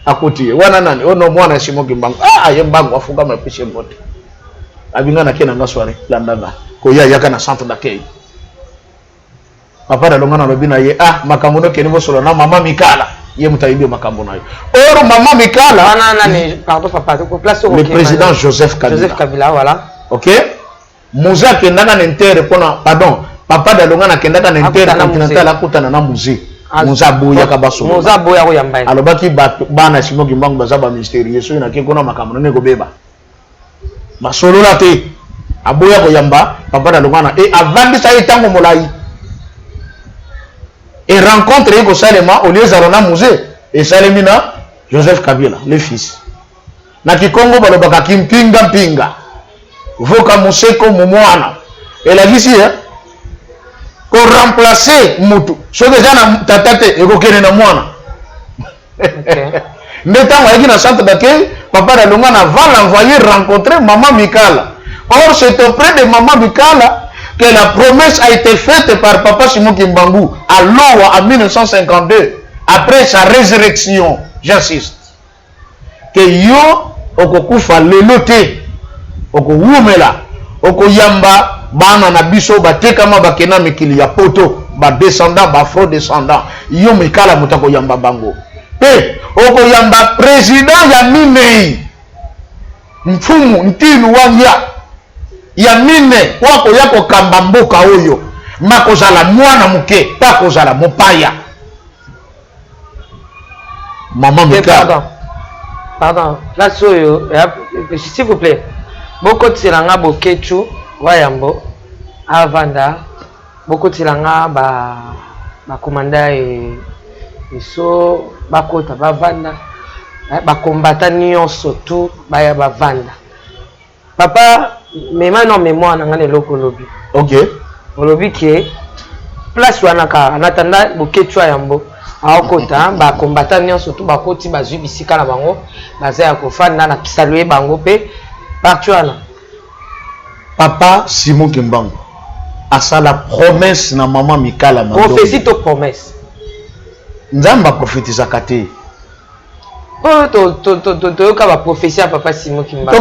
À côté. Wananani. Oh non, moi, je suis mon ah, il y a un bang. Il faut que je me pêche un mot. Abingana qui est dans la soirée. Landana. Koya yaka na centre d'accueil. Papa de Longana Robina ye. Ah, Makamono qui est nouveau sur le nom. Maman Mikala. Ye mutaibio Makamono. Or, maman Mikala. Pardon, papa. Le président Joseph Kabila. Joseph Kabila, voilà. Ok. Mouza kendaka n'inter pardon. Papa de Longana kendaka n'inter continental akutana na Mouze. Mouza boya kabaso. Mouza boya ko yamba. Alobaki bana simo kimbangu bazaba mystérieux so na kekona Makamono ne ko beba. Basolo la te. Aboya ko yamba papa de Longana et avant ça etango molai. Et rencontre Ego Salema au lieu Zarona Mouze et Salemina Joseph Kabila, le fils. Na Kikongo balobaka kimpinga mpinga. Voka Museko Mumwana. Et la vie hein. Qu'on remplacer Moutou. Ce que j'ai tatate Ego Kene na Mwana. N'étant avec un centre d'accueil, papa de Longana va l'envoyer rencontrer maman Mikala. Or c'est auprès de maman Mikala que la promesse a été faite par Papa Simon Kimbangu à Loa en 1952, après sa résurrection, j'insiste, que yo okokufa lelote, okoumela, okoyamba, bana na biso batekama bakena mikili ya poto, ba descendant, ba faux descendant, yo mikala mutako yamba bango. Pe, okoyamba président ya minei, mfumu, ntinu wanya, ya mine wako yako kamba mboka oyo makozala mwana muke takozala mopaya maman Mikala. Pardon là soyo s'il vous plaît beaucoup tilanga bokechu wayambo avanda beaucoup tilanga ba commanda et so bakota bavanda ba combattant nyonso tout baya bavanda papa. Mais maintenant, mémoire, on a le lobby. Ok. Le lobby qui est place où on a en attendant bouquet tu as yambo à okota ba combattant surtout ba koti ba zubisika na bango baza ya kofanda na saluer bango pe partuana. Papa Simon Kimbangu a ça la promesse na maman Mikala. Prophétie to promesse. Nzamba prophétisa kate. La prophétie à Papa Simon Kimbangu.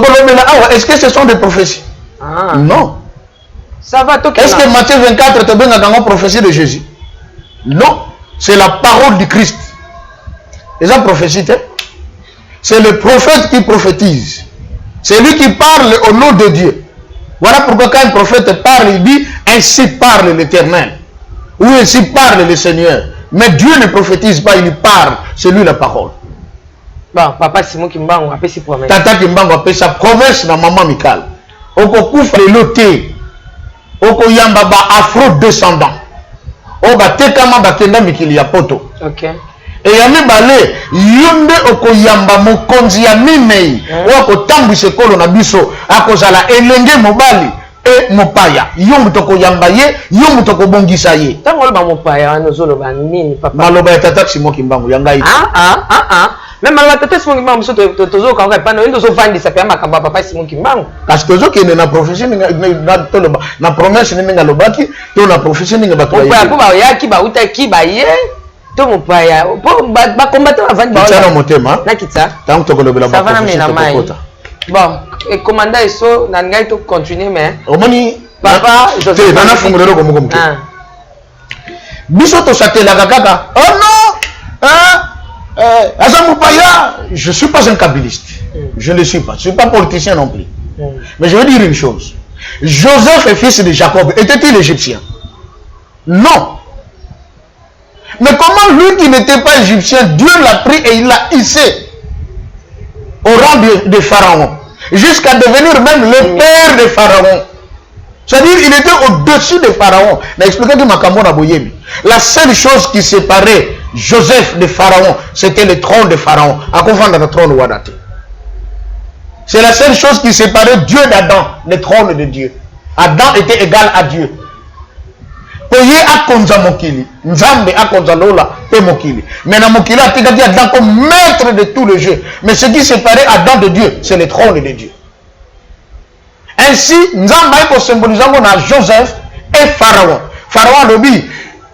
Est-ce que ce sont des prophéties? Non. Ça va. Est-ce que Matthieu 24 te donne la prophétie de Jésus? Non. C'est la parole du Christ. Les gens prophétisent. C'est le prophète qui prophétise. C'est lui qui parle au nom de Dieu. Voilà pourquoi quand un prophète parle, il dit ainsi parle l'Éternel. Ou ainsi parle le Seigneur. Mais Dieu ne prophétise pas, il parle. C'est lui la parole. Bon, Papa Simon Kimbangu a fait ses promesses. Tata Kimbangu a fait sa promesse dans maman Mikala. Oko koufre loté. Oko yamba ba afro-descendant. Oba tekama ba kenda mikili ya poto. Ok. Et yami bale, yonde oko yamba mokonzi ya minei. Oko tambu sekolo na biso. Ako zala elenge mobali. E mopaya. Yonde toko yamba ye. Yonde toko bongisa ye. Tango ba mopaya, nozolo ba nini papa. Maloba ya Tata Simon Kimbangu yanga iti. Même la tête Simon Kimbangu biso tozo ka ka pano ndo zo vandi sa pema kamba Papa Simon Kimbangu. Kasi tozo kende na prophétie na promesse ninga lobaki to na prophétie ninga bato ya. Ko ba yaki ba utaki ba ye to mopaya ba combattre vandi ba. Tsana motema. Na kitsa. Tango to kolobela ba prophétie to kota. Bon, et commandant eso na ngai to continuer mais. Omoni papa Joseph bana fungulero ko moko mke. Biso to satela kaka. Oh non. Je ne suis pas un kabyliste. Je ne le suis pas. Je ne suis pas politicien non plus. Mais je veux dire une chose. Joseph est fils de Jacob. Était-il égyptien? Non. Mais comment lui qui n'était pas égyptien, Dieu l'a pris et il l'a hissé au rang de Pharaon. Jusqu'à devenir même le père de Pharaon. C'est-à-dire qu'il était au-dessus de Pharaon. La seule chose qui séparait Joseph de Pharaon, c'était le trône de Pharaon. À quoi le trône de Wadate? C'est la seule chose qui séparait Dieu d'Adam, le trône de Dieu. Adam était égal à Dieu. Oye akonza mokili, Nzambe akonza lola pe mokili. Mais na mokili a dit Adam comme maître de tout le jeu. Mais ce qui séparait Adam de Dieu, c'est le trône de Dieu. Ainsi, Nzambe a symbolisé Joseph et Pharaon. Pharaon a dit,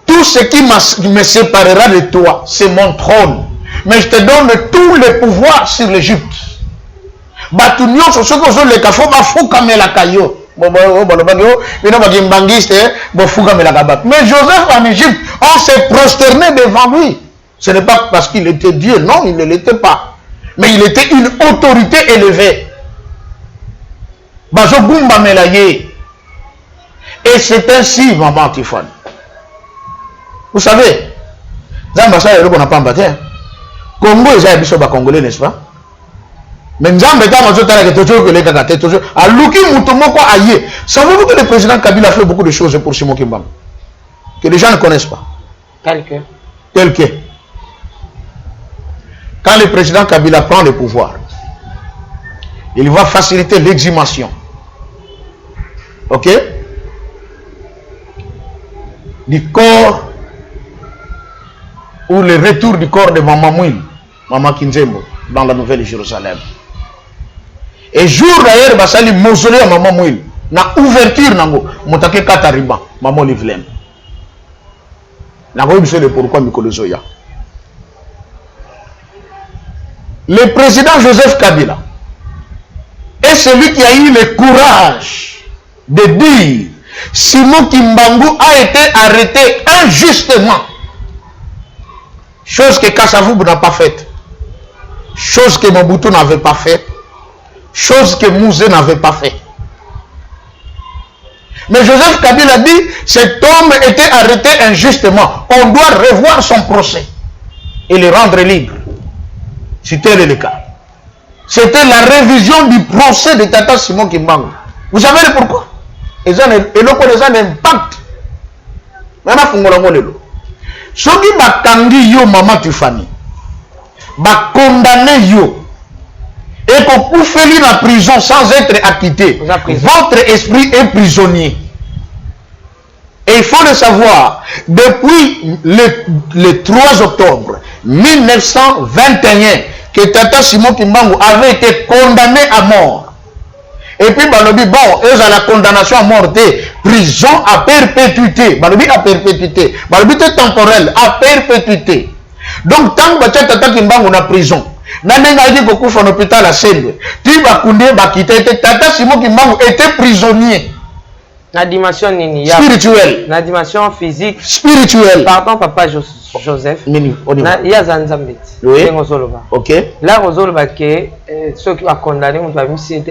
tout ce qui me séparera de toi, c'est mon trône. Mais je te donne tous les pouvoirs sur l'Égypte. Mais Joseph en Égypte, on s'est prosterné devant lui. Ce n'est pas parce qu'il était Dieu, non, il ne l'était pas. Mais il était une autorité élevée. Et c'est ainsi, maman Tiffany. Vous savez, on n'a pas embatté. Congo, ils ont des Congolais, n'est-ce pas? Mais Nzambe savez-vous que le président Kabila a fait beaucoup de choses pour Simon Kimbangu que les gens ne connaissent pas? Tel que. Quand le président Kabila prend le pouvoir, il va faciliter l'exhumation. Ok? Du corps ou le retour du corps de Maman Mouil, Maman Kinzembo, dans la Nouvelle Jérusalem. Et jour d'ailleurs, basali mausolée à Maman Mouil, na ouverture nango, motake katariba, Maman Livlem. Nango il pourquoi Mikolo Zoya. Le président Joseph Kabila est celui qui a eu le courage de dire Simon Kimbangu a été arrêté injustement. Chose que Kassavou n'a pas faite. Chose que Mobutu n'avait pas faite. Chose que Mouzé n'avait pas fait. Mais Joseph Kabila dit, cet homme était arrêté injustement. On doit revoir son procès et le rendre libre. C'était le cas. C'était la révision du procès de Tata Simon Kimbangu. Vous savez le pourquoi? Et là, les gens l'impact. Maintenant, il faut que vous ceux qui bakangi yo Maman Tiffany, ba condamné yo. Et qu'on peut faire la prison sans être acquitté. Votre esprit est prisonnier. Et il faut le savoir, depuis le 3 octobre 1921, que Tata Simon Kimbangu avait été condamné à mort. Et puis, Balobi, bon, eux, à la condamnation à mort, prison à perpétuité. Balobi à perpétuité. Balobi temporel à perpétuité. Donc, tant que Tata Kimbangu na prison, Nanenga dit beaucoup en hôpital à Selwe. Tata Simon Kimbangu était prisonnier. La dimension nini, spirituelle. La dimension physique. Spirituelle. Pardon, papa Joseph. Il y a Zanzambet. Oui. Ok. Là, Rosolba, ceux qui ont condamné,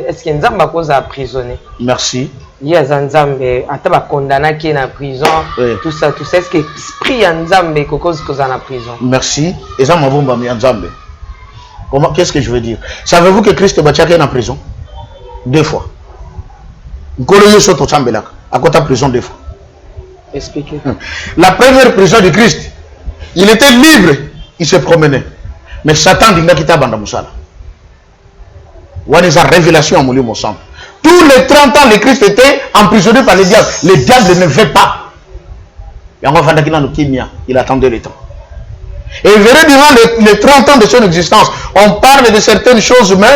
est-ce que Nzamba cause à prisonnier? Merci. Il y a Zanzambé, à ta condamné qui est en prison. Oui. Tout ça. Est-ce que l'esprit Nzambé cause en prison? Merci. Et ça m'a mis Nzambé. Qu'est-ce que je veux dire? Savez-vous que Christ est en prison? 2 fois. À côté de prison 2 fois. Expliquez. La première prison de Christ, il était libre, il se promenait. Mais Satan dit qu'il a banda musala. Voilà sa révélation à mon sang. Tous les 30 ans, le Christ était emprisonné par le diable. Le diable ne veut pas. Il attendait le temps. Et verrez durant les 30 ans de son existence, on parle de certaines choses, mais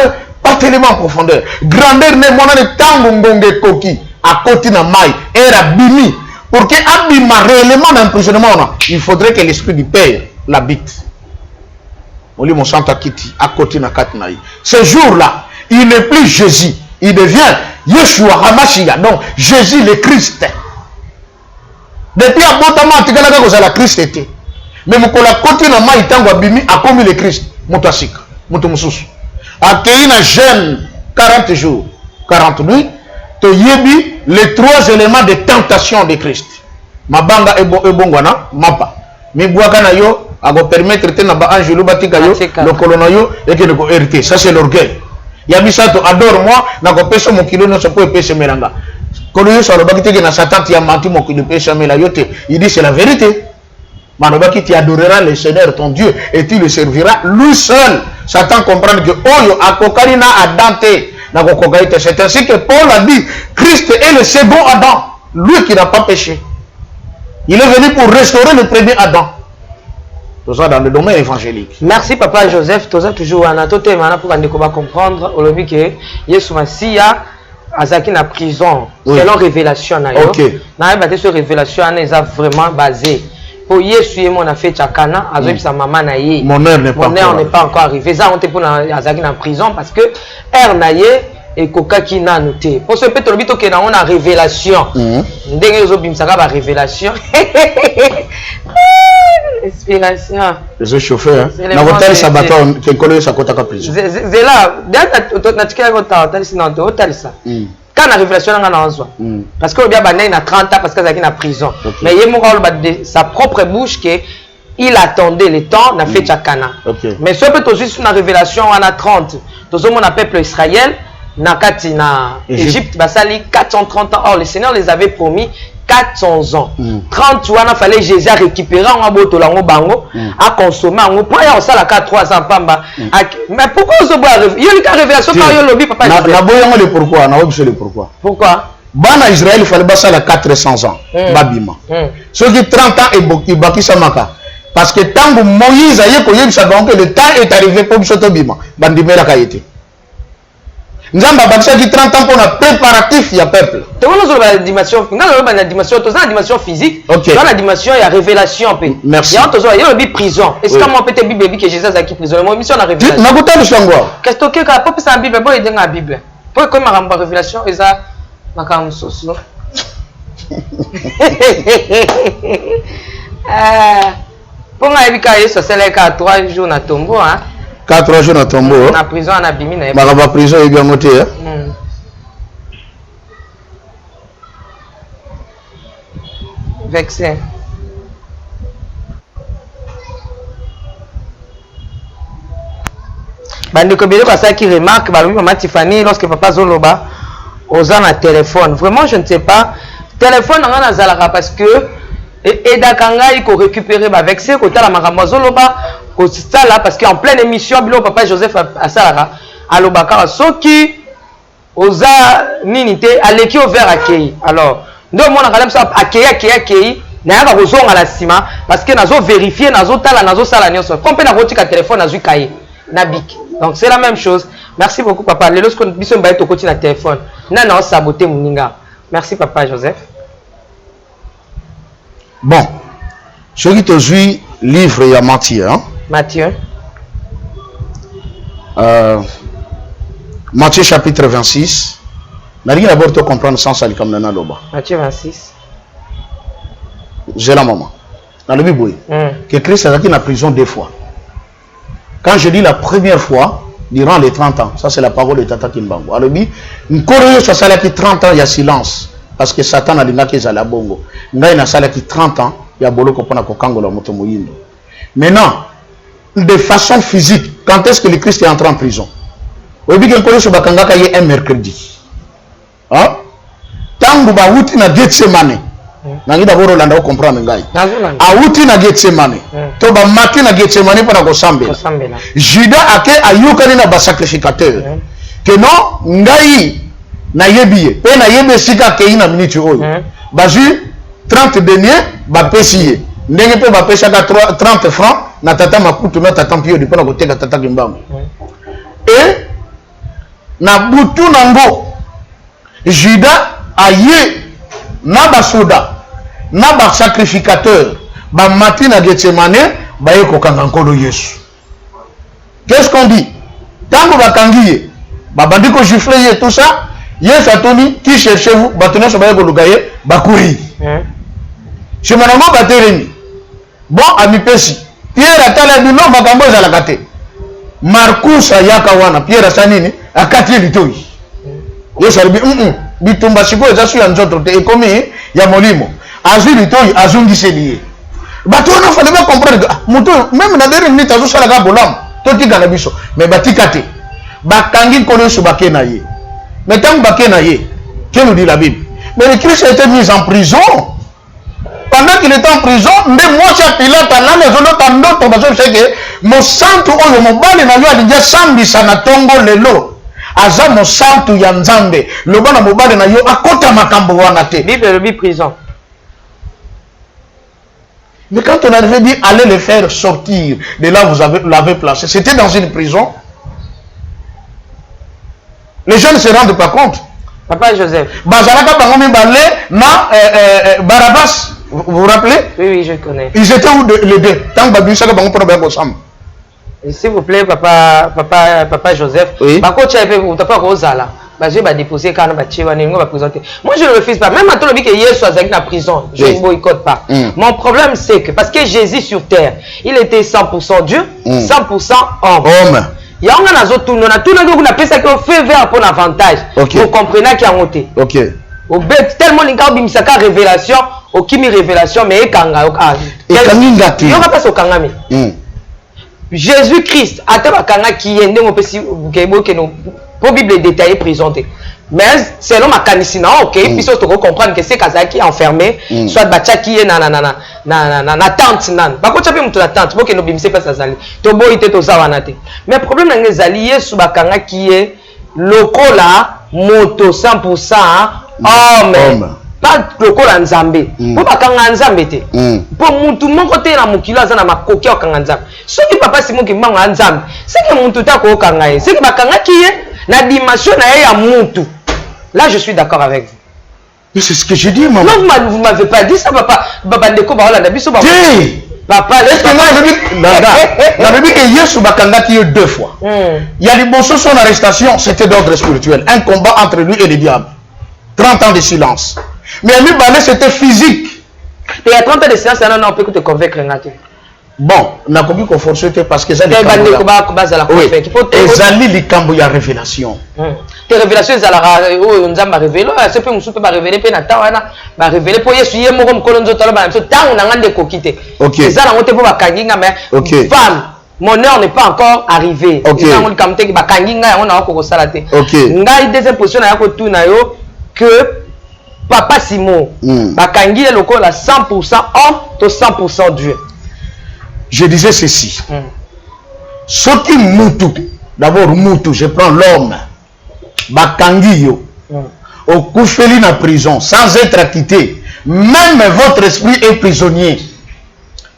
pas tellement en profondeur. Grandeur n'est mon de tangongonge koki, à côté de maï, et abimi. Pour que abima réellement d'emprisonnement, il faudrait que l'esprit du Père l'habite. On lit mon sang à côté de Katnaï. Ce jour-là, il n'est plus Jésus, il devient Yeshua Hamashiach, donc Jésus le Christ. Depuis abondamment, la Christ était. Mais mon côté na mai tango abimi a commis le Christ motasika moto mususu accueilli na jeûne 40 jours 40 nuits to yebi les 3 éléments de tentation de Christ mabanga ebongwana mapa mi bwaka na yo ago permettre te na ba angelo batika yo le colonna yo et que le hérité. Ça c'est l'orgueil. Yabisato adore moi na ko pesa mon kilo no so peut pesa melanga kono yo so lo bakite na Satan ti amati mon kilo pesa mela yote. Il dit c'est la vérité. Manobaki, tu adoreras le Seigneur ton Dieu et tu le serviras lui seul. Satan comprend que Oyo akokarina adante C'est ainsi que Paul a dit, Christ est le second Adam, lui qui n'a pas péché. Il est venu pour restaurer le premier Adam. Tout ça dans le domaine évangélique. Merci Papa Joseph. Tout ça toujours en attente pour qu'on comprendre. Au lobby que Yesu Masia Azaki na prison selon révélation na yo. Na ba te révélation na eza vraiment basé. Pour Yesu et mon affaire Chakana, azobi sa maman na ye. Mon heure n'est pas encore arrivé. Ça on te pour Azaki na prison parce que er na ye et kokaki na noté. Pour ce peut lobby to que na on a révélation. Ndenge zo bimsaka ba révélation. Inspiration. Les chauffeurs, hein. Na hôtel Sabato, qui connaît sa côte à prison. C'est là, na tika ngota, tali sinon hôtel ça. Quand la révélation n'a parce que le bien bané na 30 ans parce qu'il est en prison. Mais il y a de sa propre bouche que il attendait le temps n'a fait Chakana. Mais ce peut aussi sur la révélation on a 30. Tout ce monde peuple Israël na katina Égypte basali 430 ans. Or le Seigneur les avait promis 400 ans. 30 ans, il fallait Jésus récupérer un boto lango bango à consommer en point on ça la 300 pamba. Mais pourquoi ce bois il y a une révélation quand il lobby papa. Na boyongo le pourquoi, na obse le pourquoi. Pourquoi? Bana Israël il fallait passer la 400 ans. Babima. Ceux qui 30 ans et baki samaka. Parce que tant que Moïse a eu que le temps est arrivé pour ce bima. Bandimera kaité. Nous avons 30 ans pour un préparatif, il y a peuple. Tu vois, la dimension physique, la dimension, il y a révélation. Merci. Il y a une prison. Est-ce que moi, peut-être Bible que Jésus a qui prison? Moi, mission la révélation. Qu'est-ce que tu as pas la Bible? Bon, il y a la Bible. Pourquoi il y a une révélation? Et ça, ma cam sauce. Pour moi, il y a 3 jours dans tombeau. 4 jours dans tombeau. Na prison na bimi na. Ma prison est bien montée. Vexé. Bandeko bele kwa ça qui remarque ba maman Tiffany lorsque papa Zoloba osa na téléphone. Vraiment je ne sais pas. Téléphone na zalaka parce que et dakanga il ko récupérer ba vexé ko tala makambo Zoloba. Ça là parce qu'en pleine émission bilo papa Joseph a ça alobaka soki oza minité aleki au vers accueil alors ndo mona kala ça accueil na yaka kozonga la sima parce que nazo vérifier nazo tala nazo sala nyonso compé na kotika téléphone nazo kaye na bic donc c'est la même chose. Merci beaucoup papa lelo ce qu'on biso mbaye to koti na téléphone na na saboter muninga. Merci papa Joseph. Bon ce qui te joue livre ya Matthieu hein? Matthieu. Matthieu chapitre 26. N'a rien d'abord te comprendre sans ça comme nana loba. Matthieu 26. J'ai la maman. Dans le Bible, que Christ a été en prison 2 fois. Quand je dis la première fois, durant les 30 ans, ça c'est la parole de Tata Kimbango. Alors, il y a 30 ans, il y a silence. Parce que Satan a dit qu'il y a la bongo. Il y a 30 ans, il y a boloko pour la moto moyindo. Maintenant, de façon physique, quand est-ce que le Christ est entré en prison? Vous avez dit qu'il y a un mercredi. Hein? Tant que vous avez na Gethsemane, nangi d'abord Rolanda comprendre ngai. Awuti na Gethsemane. To ba mati na Gethsemane pour kosambela. Judas ake ayukani na ba sacrificateur. Que non ngai na yebiye. Pe na yebe sika ke ina minute oyo. Bazu 30 deniers ba pesiye. Ndenge pe ba pesaka 30 francs na tata makutu na tata mpio di pona koteka tata Kimbango. Et na butu nango Judas aye na ba soda na ba sacrificateur ba mati na Gethsemane ba ye kokanga nkolo Yesu. Qu'est-ce qu'on dit? Tango ba kangiye ba bandi ko gifler tout ça, Yesu atoni qui cherchez-vous ba tona so ba ye ko lugaye ba kuri. Je me nango ba teremi. Bon ami pesi Pierre atala bi no makambo za la kate. Marcus ayaka wana Pierre sanini akati litoi. Yesu alibi bitumba siko ezasu ya nzoto te ekomi ya molimo. Azu litoi azungise liye. Bato na fallait pas comprendre muto même na derrière minute azu sala ka bolam to tika na biso mais batika te. Bakangi kono so bakena ye. Mais tant bakena ye, que nous dit la Bible? Mais le Christ a été mis en prison. Pendant qu'il était en prison, mais moi j'ai Pilate na maison tandoto bazo seke mo santo oyo mobali na yo alinja sambi sana tongo lelo. aza mosantu ya nzambe loba na mobali na yo akota makambo wana te. Bible le prison. Mais quand on avait dit allez le faire sortir de là vous l'avez placé, c'était dans une prison. Les gens ne se rendent pas compte. Papa Joseph. Bazalaka bangomi balé na Barabbas, vous vous rappelez? Oui, je connais. Ils étaient où les deux? Tant que babisaka bango pour bien ensemble. S'il vous plaît, papa Joseph. Oui. Par contre, tu as fait Rosala. Je vais déposer quand on va présenter. Moi, je ne refuse pas. Même à tout le monde qui est soit dans la prison, je ne boycotte pas. Mon problème, c'est que parce que Jésus sur terre, il était 100% Dieu, 100% homme. Il y a un autre tout le appelle ça qu'on fait vers pour avantage. Vous comprenez qu'il y a monté. Ok. Au bet tellement l'inka bimisaka révélation, au kimi révélation mais kanga et kangingati. Il va passer au kangami. Jésus Christ ataba kanga qui est ndenge opesi kebo que nous pour Bible détaillé présenté. Mais selon ma canisina, ok, puis on doit comprendre que c'est Kazaki enfermé, soit bacha qui est na tente nan. Ba ko tchape mutu na tente, pour que nous bimse pas ça zali. To bo ite to zawanate. Mais problème na ngezali yesu bakanga qui est lokola moto 100% homme. Pas lokola nzambe. Pour bakanga nzambe te. Pour mutu moko te na mukilo aza na makoki okanga nzambe. Soki papa simo ki manga nzambe, c'est que mutu ta ko okanga ye. C'est que bakanga qui est la dimension na mutu. Là, je suis d'accord avec vous. Mais c'est ce que j'ai dit, maman. Non, vous ne m'avez pas dit ça, papa. Papa, papa, la Bible que Yesu bakangaki deux fois. Il y a les bossos son arrestation, c'était d'ordre spirituel. Un combat entre lui et le diable. 30 ans de silence. Mais lui, c'était physique. Et il y a 30 ans de silence, on peut te convaincre. Bon, on a compris qu'on forçait parce que ça oui, ezali likambo ya révélation. Les révélations on a révélé, c'est peu musu pas révéler pe na tawana, ba révéler pour Yesu ye moko mkolo nzoto ba so tangu na ngande kokite. Ça na ngote po ba kanginga mais femme, mon heure n'est pas encore arrivée. Ça on kamte ki ba kanginga on na ko sala te. Ngai deuxième position na ko tu na yo que papa Simon ba kangi lokola 100% homme to 100% Dieu. Je disais ceci. Soki mutu, d'abord mutu, je prends l'homme. Bakangi yo. Au koufeli na prison, sans être acquitté. Même votre esprit est prisonnier.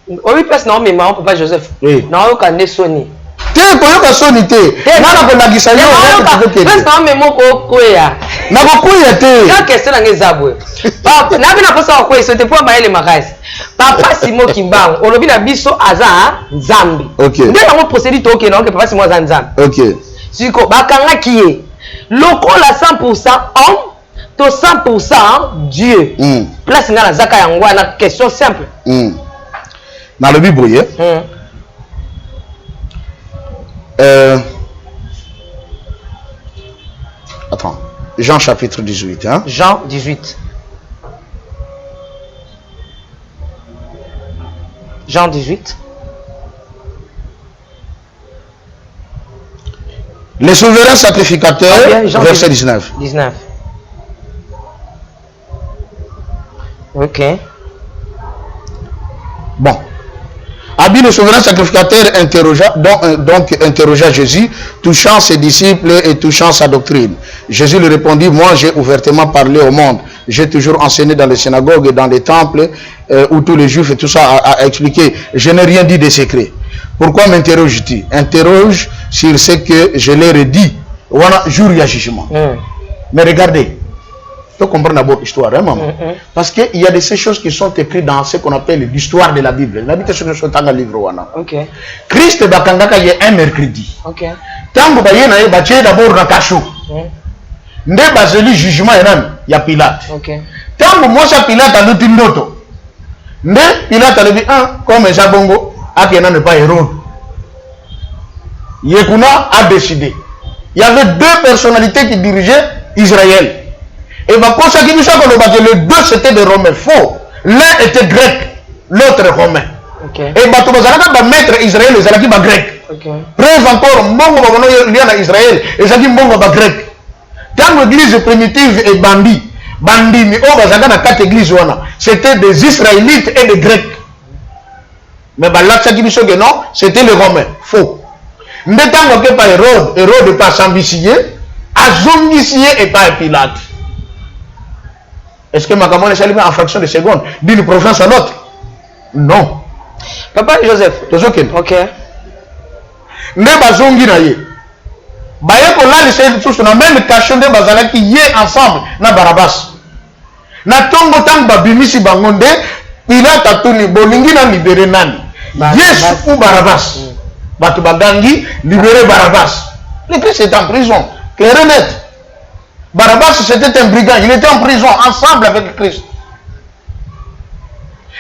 Oui, parce que non, mais maman, papa Joseph. Oui. Non, on connaît Sony. Te koyoka soni te. Nana ko nagisa yo. Parce que non, mais mon koya. Na ko koya te. Quand question na ngezabwe. Papa, na bina posa ko c'était pour maele magasi. Papa Simon Kimbang, on lobi na biso aza nzambe. OK. Ndé na mo procédure to OK non que papa Simon aza nzambe. OK. Siko bakanga kié. Lokola 100% homme, to 100% Dieu. Place na zaka yango na question simple. Dans le Bible, attends, Jean chapitre 18. Hein? Jean 18. Jean 18. Les souverains sacrificateurs, verset 19. 19. Ok. Bon. Abi le souverain sacrificateur interrogea Jésus, touchant ses disciples et touchant sa doctrine. Jésus lui répondit, moi j'ai ouvertement parlé au monde. J'ai toujours enseigné dans les synagogues et dans les temples où tous les juifs et tout ça a expliqué. Je n'ai rien dit de secret. Pourquoi m'interroges-tu? Interroge sur ce que je leur ai dit. Voilà, jour il y a jugement. Mais regardez. Il faut comprendre d'abord l'histoire, hein, maman. Parce qu'il y a de ces choses qui sont écrites dans ce qu'on appelle l'histoire de la Bible. La Bible, c'est dans le livre. Okay. Christ bakangaka y un mercredi. Okay. Tango baye na batie d'abord na kasho. Nde bazeli jugement ya Pilate. Okay. Tango mosa Pilate aluti ndoto. Nde Pilate alobi comme Jabongo akena ne pas Hérode. Yekuna a décidé. Il y avait deux personnalités qui dirigeaient Israël. Et les deux c'était des Romains faux. L'un était grec, l'autre romain. Okay. Et les maître Israël, les Alaki ba grec. Preuve encore, Mbongo ba Israël, les Alaki Mbongo ba grec. Tant l'église primitive et bandit, mais na quatre églises c'était des Israélites et des Grecs. Mais là c'était les Romains faux. Mais tant que pas Hérode pas s'ambitier. azongisi et pas Pilate. Est-ce que Makamon est salué en fraction de seconde d'une province à l'autre? Non. Papa Joseph. Ok. Ne bazongi na ye. Baye ko la lise tous na même cachon de bazala qui y ensemble na Barabas. Na tongo tang babimisi bangonde Pilate atuni bolingi na libérer nani. Yesu ou Barabas. Batu bagangi libérer Barabas. Le Christ est en prison. Que remettre. Barabas c'était un brigand, il était en prison ensemble avec Christ.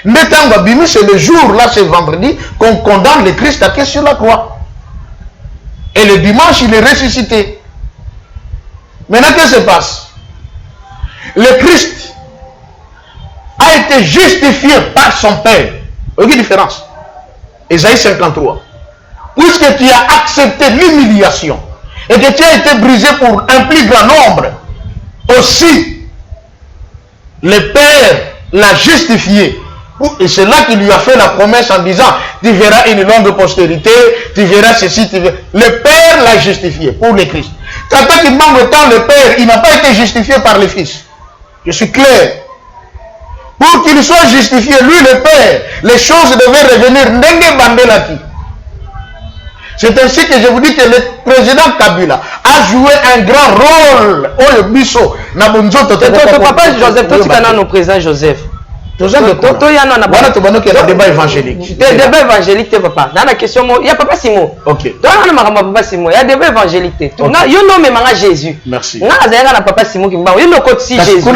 Netango Bimi, c'est le jour, là c'est vendredi, qu'on condamne le Christ à sur la croix. Et le dimanche, il est ressuscité. Maintenant, qu'est-ce qui se passe? Le Christ a été justifié par son Père. Aucune différence. Ésaïe 53. Puisque tu as accepté l'humiliation et que tu as été brisé pour un plus grand nombre, aussi le Père l'a justifié. Et c'est là qu'il lui a fait la promesse en disant, tu verras une longue postérité, tu verras ceci, tu verras. Le Père l'a justifié pour le Christ. Quand il manque de temps, le Père, il n'a pas été justifié par le Fils. Je suis clair. Pour qu'il soit justifié, lui le Père, les choses devaient revenir. C'est ainsi que je vous dis que le président Kabila a joué un grand rôle. Oh, le bisso. Papa Joseph, toi tu connais nos présidents Joseph. Il y a un débat évangélique. Débat évangélique, papa. Dans la question, il y a papa Simon. Ok. Il y a débat évangélique. Il y a Jésus. Merci. Il y a papa Simon qui m'a dit Jésus.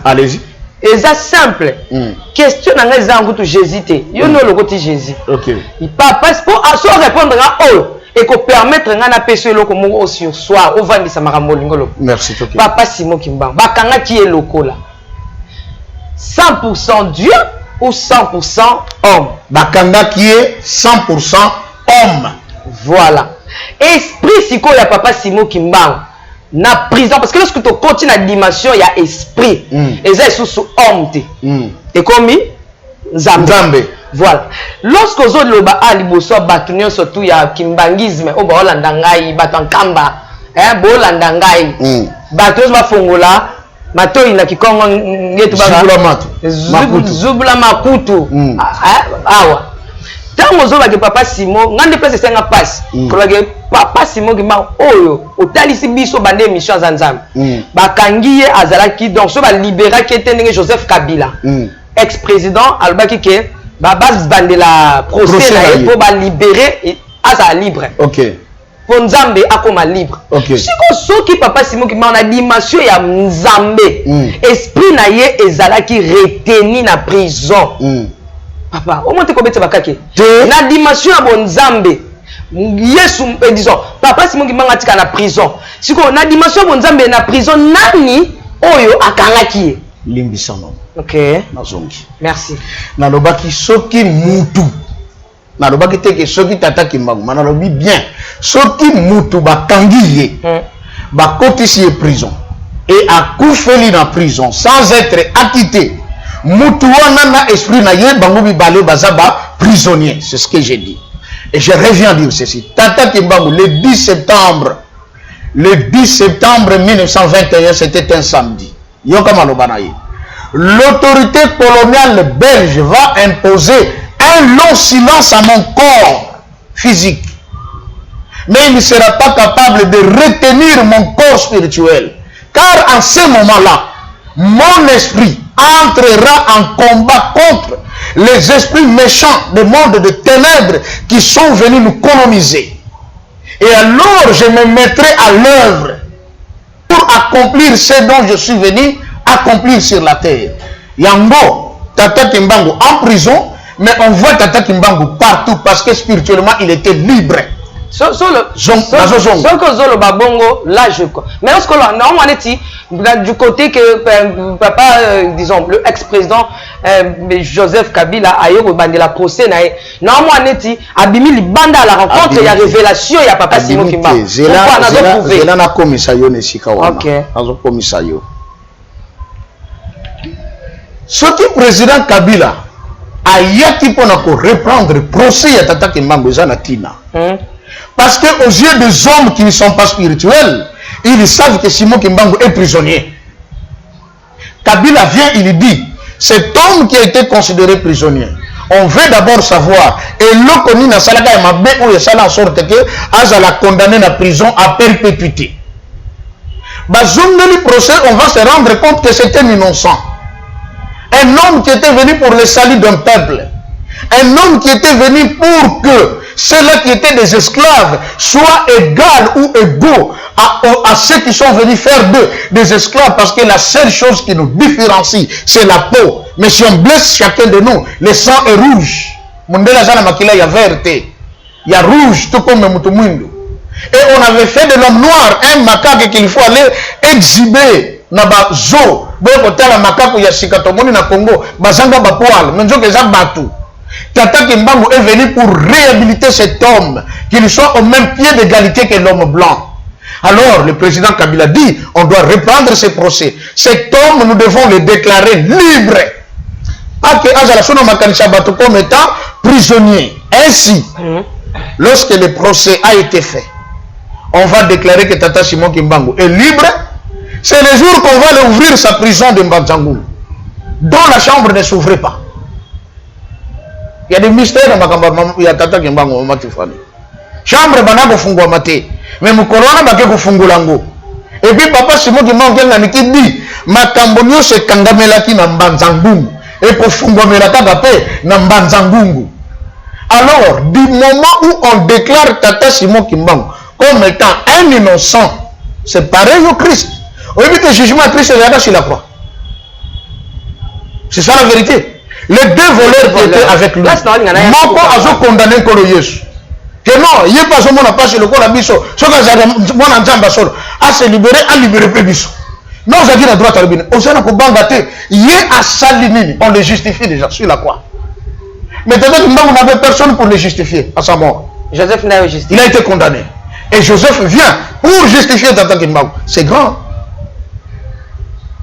Allez-y. Et ça simple. Question dans les angles de Jésus. Il y a le côté Jésus. Ok. Papa, pour répondre à eux. Et qu'on permettre à pécher le comme aussi soir au vent de Samaramolingolo. Merci. Papa Simon Kimba. Bakanga qui est local. 100% Dieu ou 100% homme. Bakanga qui est 100% homme. Voilà. Esprit si quoi il y a Papa Simon Kimba. Na prison parce que lorsque tu continues la dimension il y a esprit. Et ça est sous homme. Et comme Nzambe. Voilà. Lorsque vous avez le liboso batunyo surtout il y a kimbangisme au Bolanda ngai batankamba Bolanda ngai batos ba fongola mato ina kikongo ngetu ba zubula makutu awa tango zo ba ke papa Simon ngande pese senga passe ko ba ke papa Simon ki ma oyo otalisi biso bande émission za Nzambe bakangiye azalaki donc so ba libéra ki etendenge Joseph Kabila ex-président albaki ke base bande la procès pour ba libérer asa libre. OK. Pour Nzambe akoma libre. OK. Si ko qui papa Simon ki ma na dimension ya Nzambe. Esprit na ye ezala ki retenu na prison. Papa, au moins te kobete bakake. Na dimension ya bon Nzambe. Yesu disons papa Simon ki manga tika na prison. Si ko na dimension bon Nzambe na prison nani oyo akangaki. Limbisano. Ok. Nazongi. Merci. Nalobaki soki mutu. Nalobaki teke soki tata kimbangu. Manalobi bien. Soki mutu bakangiye. Bakotisi ye prison. Et akufeli na prison sans être acquitté. Mutu wana na esprit na ye bangobi bale bazaba prisonnier. C'est ce que j'ai dit. Et je reviens dire ceci. Tata kimbangu le 10 septembre. Le 10 septembre 1921 c'était un samedi. Yoka malobanaye. L'autorité coloniale belge va imposer un long silence à mon corps physique. Mais il ne sera pas capable de retenir mon corps spirituel. Car en ce moment-là, mon esprit entrera en combat contre les esprits méchants du monde de ténèbres qui sont venus nous coloniser. Et alors je me mettrai à l'œuvre pour accomplir ce dont je suis venu accomplir sur la terre. Yango, Tata Kimbangu en prison, mais on voit Tata Kimbangu partout parce que spirituellement il était libre. Là je crois. Mais lorsque on est du côté que papa, disons, le ex-président Joseph Kabila a eu la procès, normalement on est abimi li banda à la rencontre, il y a révélation, il y a papa Simon Kimbangu. Ce qui président Kabila ayaki pour reprendre le procès à Tata Kimbangu Zanatina. Parce que aux yeux des hommes qui ne sont pas spirituels, ils savent que Simon Kimbangu est prisonnier. Kabila vient, il dit, cet homme qui a été considéré prisonnier, on veut d'abord savoir, et l'eau connu na salaka et mabé ou et sala en sorte que Aza l'a condamné à prison à perpétuité. Bazongeli procès, on va se rendre compte que c'était un innocent. Un homme qui était venu pour le salut d'un peuple. Un homme qui était venu pour que ceux-là qui étaient des esclaves soient égaux ou égaux à ceux qui sont venus faire d'eux des esclaves, parce que la seule chose qui nous différencie, c'est la peau. Mais si on blesse chacun de nous, le sang est rouge. Mundela Jana Makila, il y a vert, il y a rouge, tout comme Mutumundo. Et on avait fait de l'homme noir un macaque qu'il faut aller exhiber dans le zoo. La macaque il y a Sikatomoni na Congo, Bazanga Bapoal, Menjo Keza Batou. Tata Kimbangu est venu pour réhabiliter cet homme, qu'il soit au même pied d'égalité que l'homme blanc. Alors, le président Kabila dit, on doit reprendre ce procès. Cet homme, nous devons le déclarer libre. Pas que Azalasono Makanisha Batou comme étant prisonnier. Ainsi, lorsque le procès a été fait, on va déclarer que Tata Simon Kimbangu est libre. C'est le jour qu'on va lui ouvrir sa prison de Mbanzangou, dont la chambre ne s'ouvrait pas. Il y a des mystères dans ma Tata Kimbangu Matifani. Chambre banako fungwa mate. Mais mon corona bake fungulango. Et puis papa Simon Kimbangu qui dit Makambonio se kangamelaki na Mbanzangungu. Et pour fungwa melaka gape na Mbanzangungu. Alors, du moment où on déclare Tata Simon Kimbangu comme étant un innocent, c'est pareil au Christ. Au lieu que le jugement à Christ est là sur la croix. C'est ça la vérité. Les deux voleurs qui étaient avec lui, Moko a condamné Kolo Yesu. Que non, il n'y a pas ce monde à passer le corps à Bisso. Ce que j'ai dit, à se libérer, à libérer Bisso. Non, j'ai dit la droite à l'ubine. On s'en a pour bangater. Il y a à Salimini, on le justifie déjà sur la croix. Mais peut-être que on n'avait personne pour le justifier à sa mort. Joseph n'a pas justifié. Il a été condamné. Et Joseph vient pour justifier Tata Kimbangu. C'est grand.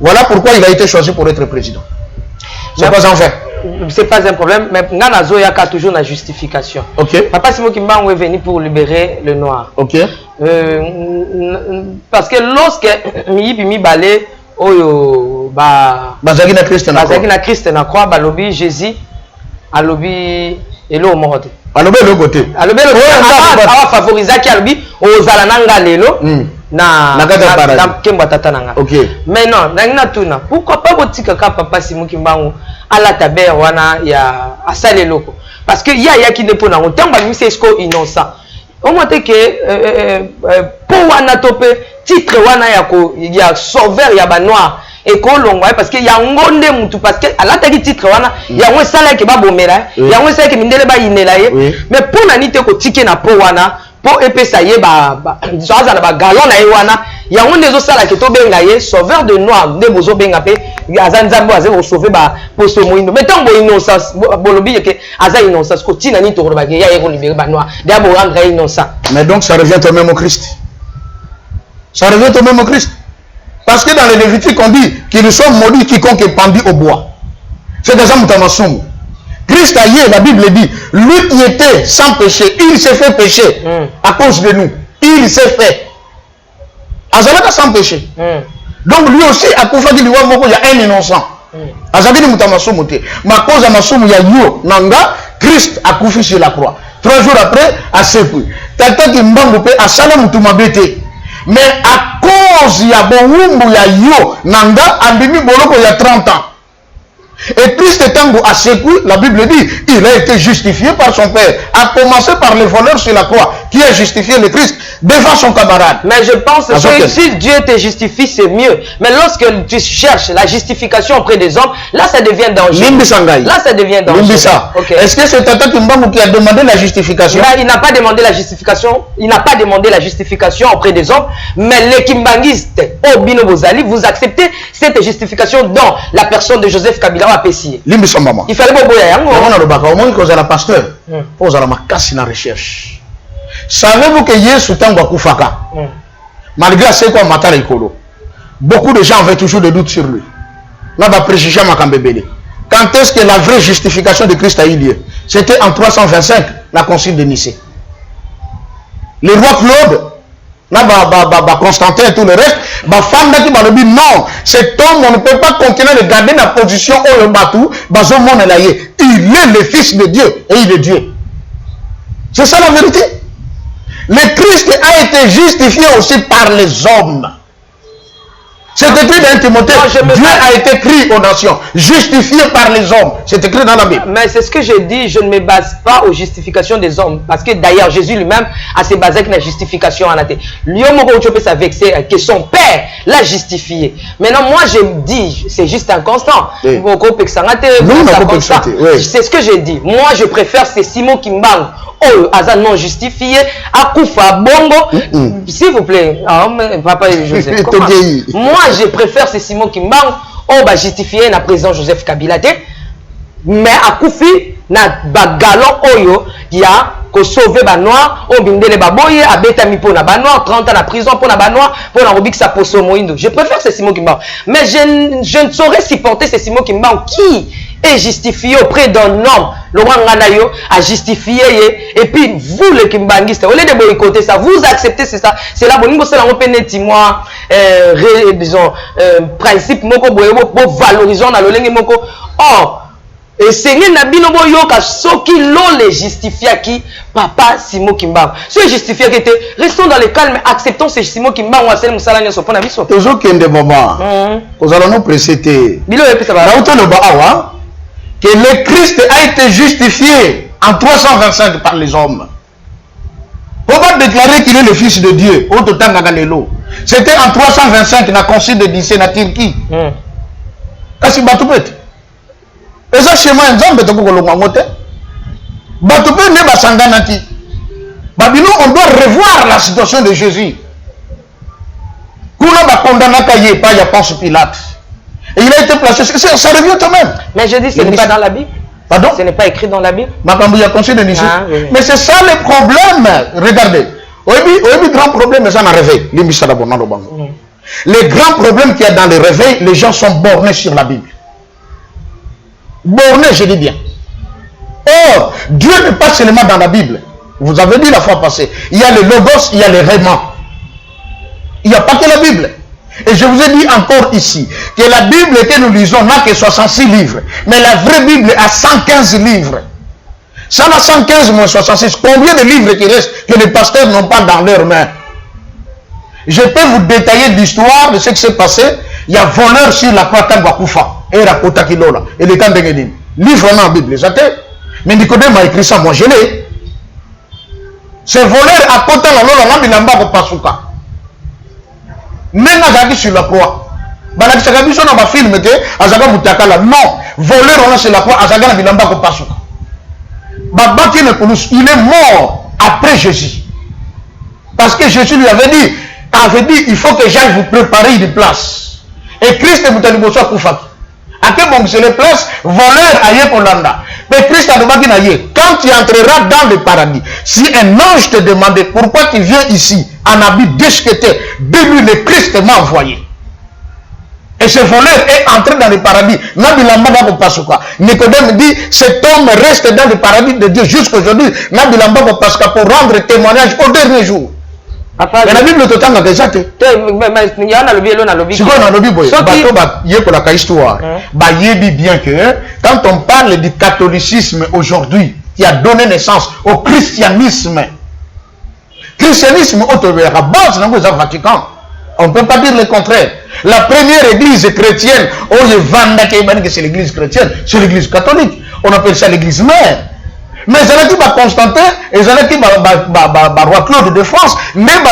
Voilà pourquoi il a été choisi pour être président. C'est pas en fait. C'est pas un problème, mais Nganazo y a toujours la justification. Ok. Papa Simon Kimbangu est venu pour libérer le noir. Ok. Parce que lorsque mi balé oyo ba Bazaki na Christ na croix balobi Jésus alobi elo morte. Alobi le côté. Alobi le côté. Awa favoriser ki alobi ozala nanga lelo. Na kemba tata nanga. Ok. Mais non, nangina tuna. Pourquoi pas botika ka papa Simon Kimbangu à la taber wana ya asale loko. Parce que ya qui ne pona on tamba mi c'est sco innocent. Au moins que pour wana topé titre wana ya sauveur ya ba noir et kolongwa parce que ya ngonde mutu parce que à la tagi titre wana ya ngwe sala ke ba bomela ya ngwe sala ke mindele ba inela ye mais pour na nite ko tike na po wana pour epesa ye ba zaza na ba galon na ye wana ya ngonde zo sala ke to benga ye sauveur de noir de bozo benga pe azanzambo aze sauver ba poste moindo mais tant bo innocence bolobi ke aza innocence ko tina ni to ko ba ke ya ko libérer ba noir d'abord rendre innocent. Mais donc ça revient au même au Christ. Ça revient au même au Christ. Parce que dans les Lévitiques on dit qu'ils sont maudits quiconque est pendu au bois. C'est déjà Mutamasum. Christ a hier, la Bible dit, lui qui était sans péché, il s'est fait pécher à cause de nous. Il s'est fait. Azalaka sans péché. Donc lui aussi, à cause de lui, il y a un innocent. Azalaka Mutamasum. Mais à cause de Masum, il y a yo, Nanga, Christ a couché sur la croix. 3 jours après, à Sepu. Tata qui mbangoupe à Salam Tumabete. Mais à cause il y a Boumbu, il y a yo, Nanga, Ambimi Boloko, il y a 30 ans. Et Christ Tango a secoué, la Bible dit, il a été justifié par son Père, à commencer par les voleurs sur la croix, qui a justifié le Christ devant son camarade. Mais je pense que si Dieu te justifie, c'est mieux. Mais lorsque tu cherches la justification auprès des hommes, là ça devient dangereux. Là ça devient dangereux. Okay. Est-ce que c'est Tata Kimbangu qui a demandé la justification? Là, il n'a pas demandé la justification. Il n'a pas demandé la justification auprès des hommes. Mais les Kimbanguistes, au Bino Bozali, vous acceptez cette justification dans la personne de Joseph Kabila. Il fallait pas boire. Au moins que la pasteur, pour la casse na recherche. Savez-vous que Yesu tango kufaka? Malgré ce qu'on m'a dit, beaucoup de gens avaient toujours des doutes sur lui. Là, va préjuger ma kambebele. Quand est-ce que la vraie justification de Christ a eu lieu? C'était en 325, la concile de Nicée. Le roi Claude, Constantin et tout le reste, non, cet homme, on ne peut pas continuer de garder la position où le batou, il est le fils de Dieu et il est Dieu. C'est ça la vérité. Le Christ a été justifié aussi par les hommes. C'est écrit dans Timothée, Dieu a été écrit aux nations, justifié par les hommes. C'est écrit dans la Bible. Mais c'est ce que j'ai dit, je ne me base pas aux justifications des hommes. Parce que d'ailleurs, Jésus lui-même a se basé avec la justification en athée. L'homme peut vexer que son père l'a justifié. Maintenant, moi, je dis, c'est juste inconstant. Oui. C'est ce que j'ai dit. Moi, je préfère ces Simon Kimbangu. Oh, Azan non justifié, Akoufa Bongo, s'il vous plaît, papa Joseph, moi je préfère ces Simon Kimbangu, oh, bah justifié na président Joseph Kabila, mais Akoufi, na bagalon oyo, ya, ko sauver ba noir, on bindele ba boye, abeta mi pour na ba noir, 30 ans na prison pour na ba noir, pour na rubik sa poso moindo. Je préfère ces Simon Kimbangu, mais je ne saurais supporter ces Simon Kimbangu qui est justifié auprès d'un homme. Laurent Nganayo a justifié et puis vous les Kimbanguistes, au lieu de boycotter ça, vous acceptez c'est ça. C'est là bon c'est là on peut netiment disons principe moko boyebo pour valoriser na lolenge moko. Or et c'est na bino boyoka soki l'on les justifie qui papa Simon Kimbangu. Si justifié qui était restons dans le calme, acceptons ces Simon Kimbangu à celle musala nyoso pona biso. Toujours qu'il y a des moments. Nous allons nous précéder. Bilo et puis ça va. Que le Christ a été justifié en 325 par les hommes. On va déclarer qu'il est le Fils de Dieu. C'était en 325 dans le concile de Nicée en Turquie. Parce que et ça chez moi, on doit revoir la situation de Jésus. Qu'on a condamné à Ponce Pilate. Et il a été placé, ça revient quand même. Mais je dis, ce n'est pas dans la Bible. Pardon? Ce n'est pas écrit dans la Bible. Mais c'est ça le problème. Regardez. Le grand problème, c'est dans le réveil. Le grand problème qu'il y a dans le réveil, les gens sont bornés sur la Bible. Bornés, je dis bien. Or, Dieu n'est pas seulement dans la Bible. Vous avez dit la fois passée. Il y a le Logos, il y a le Réman. Il n'y a pas que la Bible. Et je vous ai dit encore ici que la Bible que nous lisons n'a que 66 livres. Mais la vraie Bible a 115 livres. Ça n'a 115 moins 66. Combien de livres qui restent que les pasteurs n'ont pas dans leurs mains? Je peux vous détailler l'histoire de ce qui s'est passé. Il y a voleur sur la croix Koufa. Et Rakota Kilola. Et les Kandengedin. Livre dans la Bible. Mais Nicodème a écrit ça. Moi je l'ai. Ce voleur a côté la Lola Nabilamba au Pasuka. Même sur la croix. Non, voleur on a sur la croix, il est mort après Jésus. Parce que Jésus lui avait dit, il faut que j'aille vous préparer une place. Et Christ est c'est les places, voleur aïe Polanda. Mais Christ a demandé quand tu entreras dans le paradis, si un ange te demandait pourquoi tu viens ici en habit déchiqueté, de lui le Christ m'a envoyé. Et ce voleur est entré dans le paradis. Nicodème dit, cet homme reste dans le paradis de Dieu jusqu'aujourd'hui. Pour rendre témoignage au dernier jour. Mais la Bible te tanga déjà te. Bien que quand on parle du catholicisme aujourd'hui, qui a donné naissance au christianisme, à base dans le Vatican, on ne peut pas dire le contraire. La première église chrétienne, c'est l'église chrétienne, c'est l'église catholique. On appelle ça l'église mère. Mais ils ont Constantin, ils ont roi Claude de France, même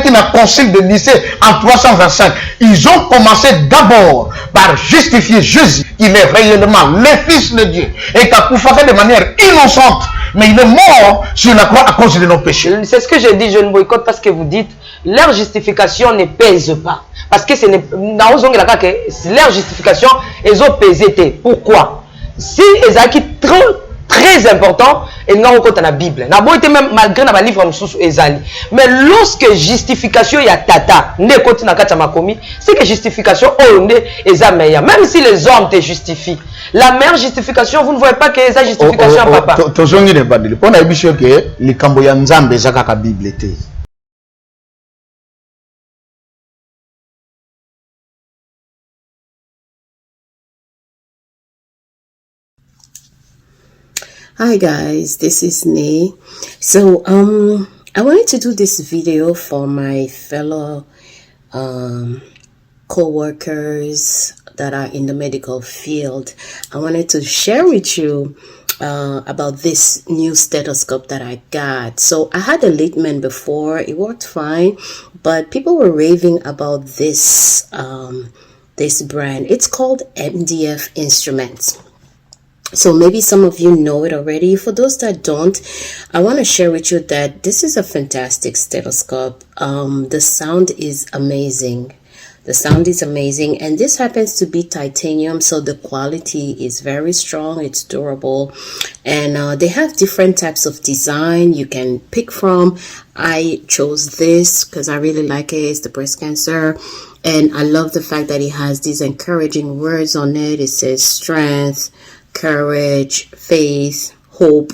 qui a concile de Nicée en 325. Ils ont commencé d'abord par justifier Jésus, il est réellement le Fils de Dieu, et qu'a fait de manière innocente, mais il est mort sur la croix à cause de nos péchés. C'est ce que j'ai dit, je ne boycotte pas ce que vous dites. Leur justification ne pèse pas. Parce que ce n'est pas leur justification, ils ont pesé. Pourquoi? Si ils ont très très important et nga okota na Bible na boite même malgré na ba livre mususu ezali mais lorsque justification ya tata nde koti na kati ya makomi c'est que justification onde eza meilleure même si les hommes te justifient la meilleure justification vous ne voyez pas que eza justification ya papa tozongi ne bandeli pona ebisho ke likambo ya nzambe eza kaka Bible te. Hi guys, this is Nee. So I wanted to do this video for my fellow co-workers that are in the medical field. I wanted to share with you about this new stethoscope that I got. So I had a Littmann before, it worked fine, but people were raving about this this brand. It's called MDF Instruments. So maybe some of you know it already. For those that don't, I want to share with you that this is a fantastic stethoscope. The sound is amazing. The sound is amazing, and this happens to be titanium, so the quality is very strong, it's durable, and they have different types of design you can pick from. I chose this because I really like it. It's the breast cancer, and I love the fact that it has these encouraging words on it. It says strength, courage, faith, hope.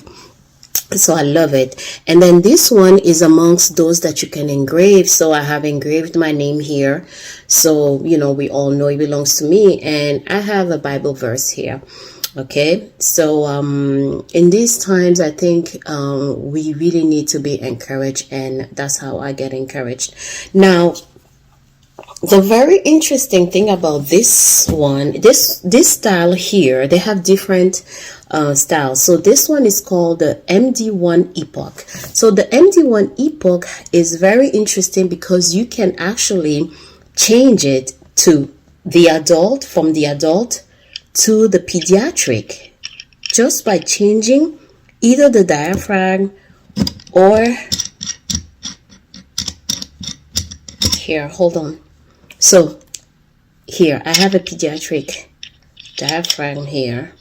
So I love it. And then this one is amongst those that you can engrave. So I have engraved my name here, so you know we all know it belongs to me, and I have a Bible verse here. Okay, so in these times I think we really need to be encouraged, and that's how I get encouraged. Now the very interesting thing about this one, this style here, they have different styles. So this one is called the MD1 Epoch. So the MD1 Epoch is very interesting because you can actually change it to the adult, from the adult to the pediatric, just by changing either the diaphragm or here, hold on. So here I have a pediatric diaphragm here,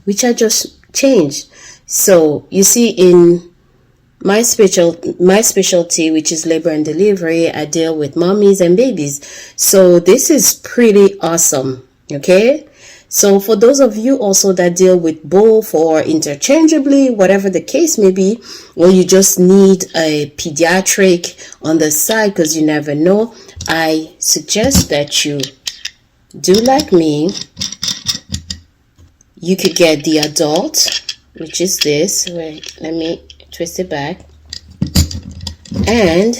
which I just changed. So you see, in my specialty, which is labor and delivery, I deal with mommies and babies. So this is pretty awesome. Okay, so for those of you also that deal with both or interchangeably, whatever the case may be, or you just need a pediatric on the side because you never know, I suggest that you do like me. You could get the adult, which is this. Wait, let me twist it back. And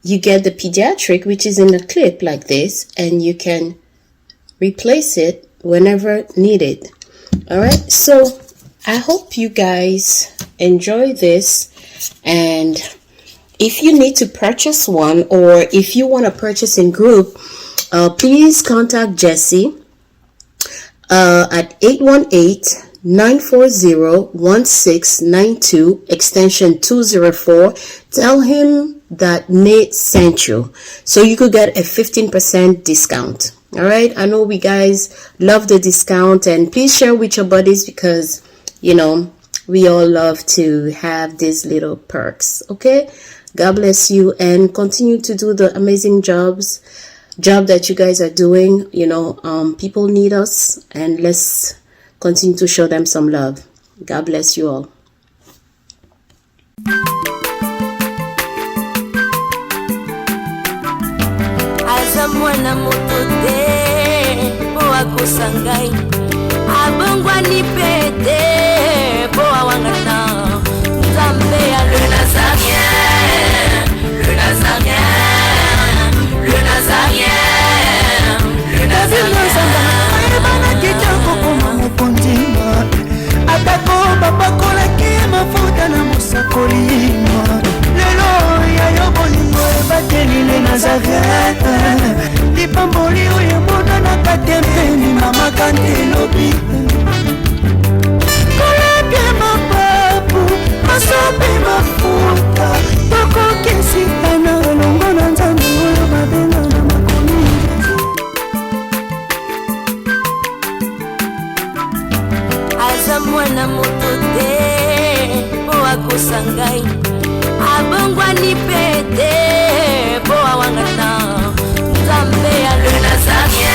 you get the pediatric, which is in a clip like this, and you can replace it whenever needed. All right, so I hope you guys enjoy this, and if you need to purchase one, or if you want to purchase in group, please contact Jesse at 818-940-1692 extension 204. Tell him that Nate sent you, so you could get a 15% discount. All right, I know we guys love the discount, and please share with your buddies because you know we all love to have these little perks. Okay, God bless you, and continue to do the amazing job that you guys are doing. You know, people need us, and let's continue to show them some love. God bless you all. Mwana moto te po akosangai abongwa ni pete po awangata Nzambe ya le Nazarien, le Nazarien, le Nazarien, le Nazarien. Bana kitoko koma mukondima atako babakola ke mafuta na musakolima lelo ya yobolingo bateli le Nazarien. Lipamboli oyo moda na katempeni mama kantelobi koleke mapapu masope mafuta tokokesitana elongo na Nzambe oyo babenga na makomi. Aza mwana ngai abongwani pete po awangata nzambe alwe na zakia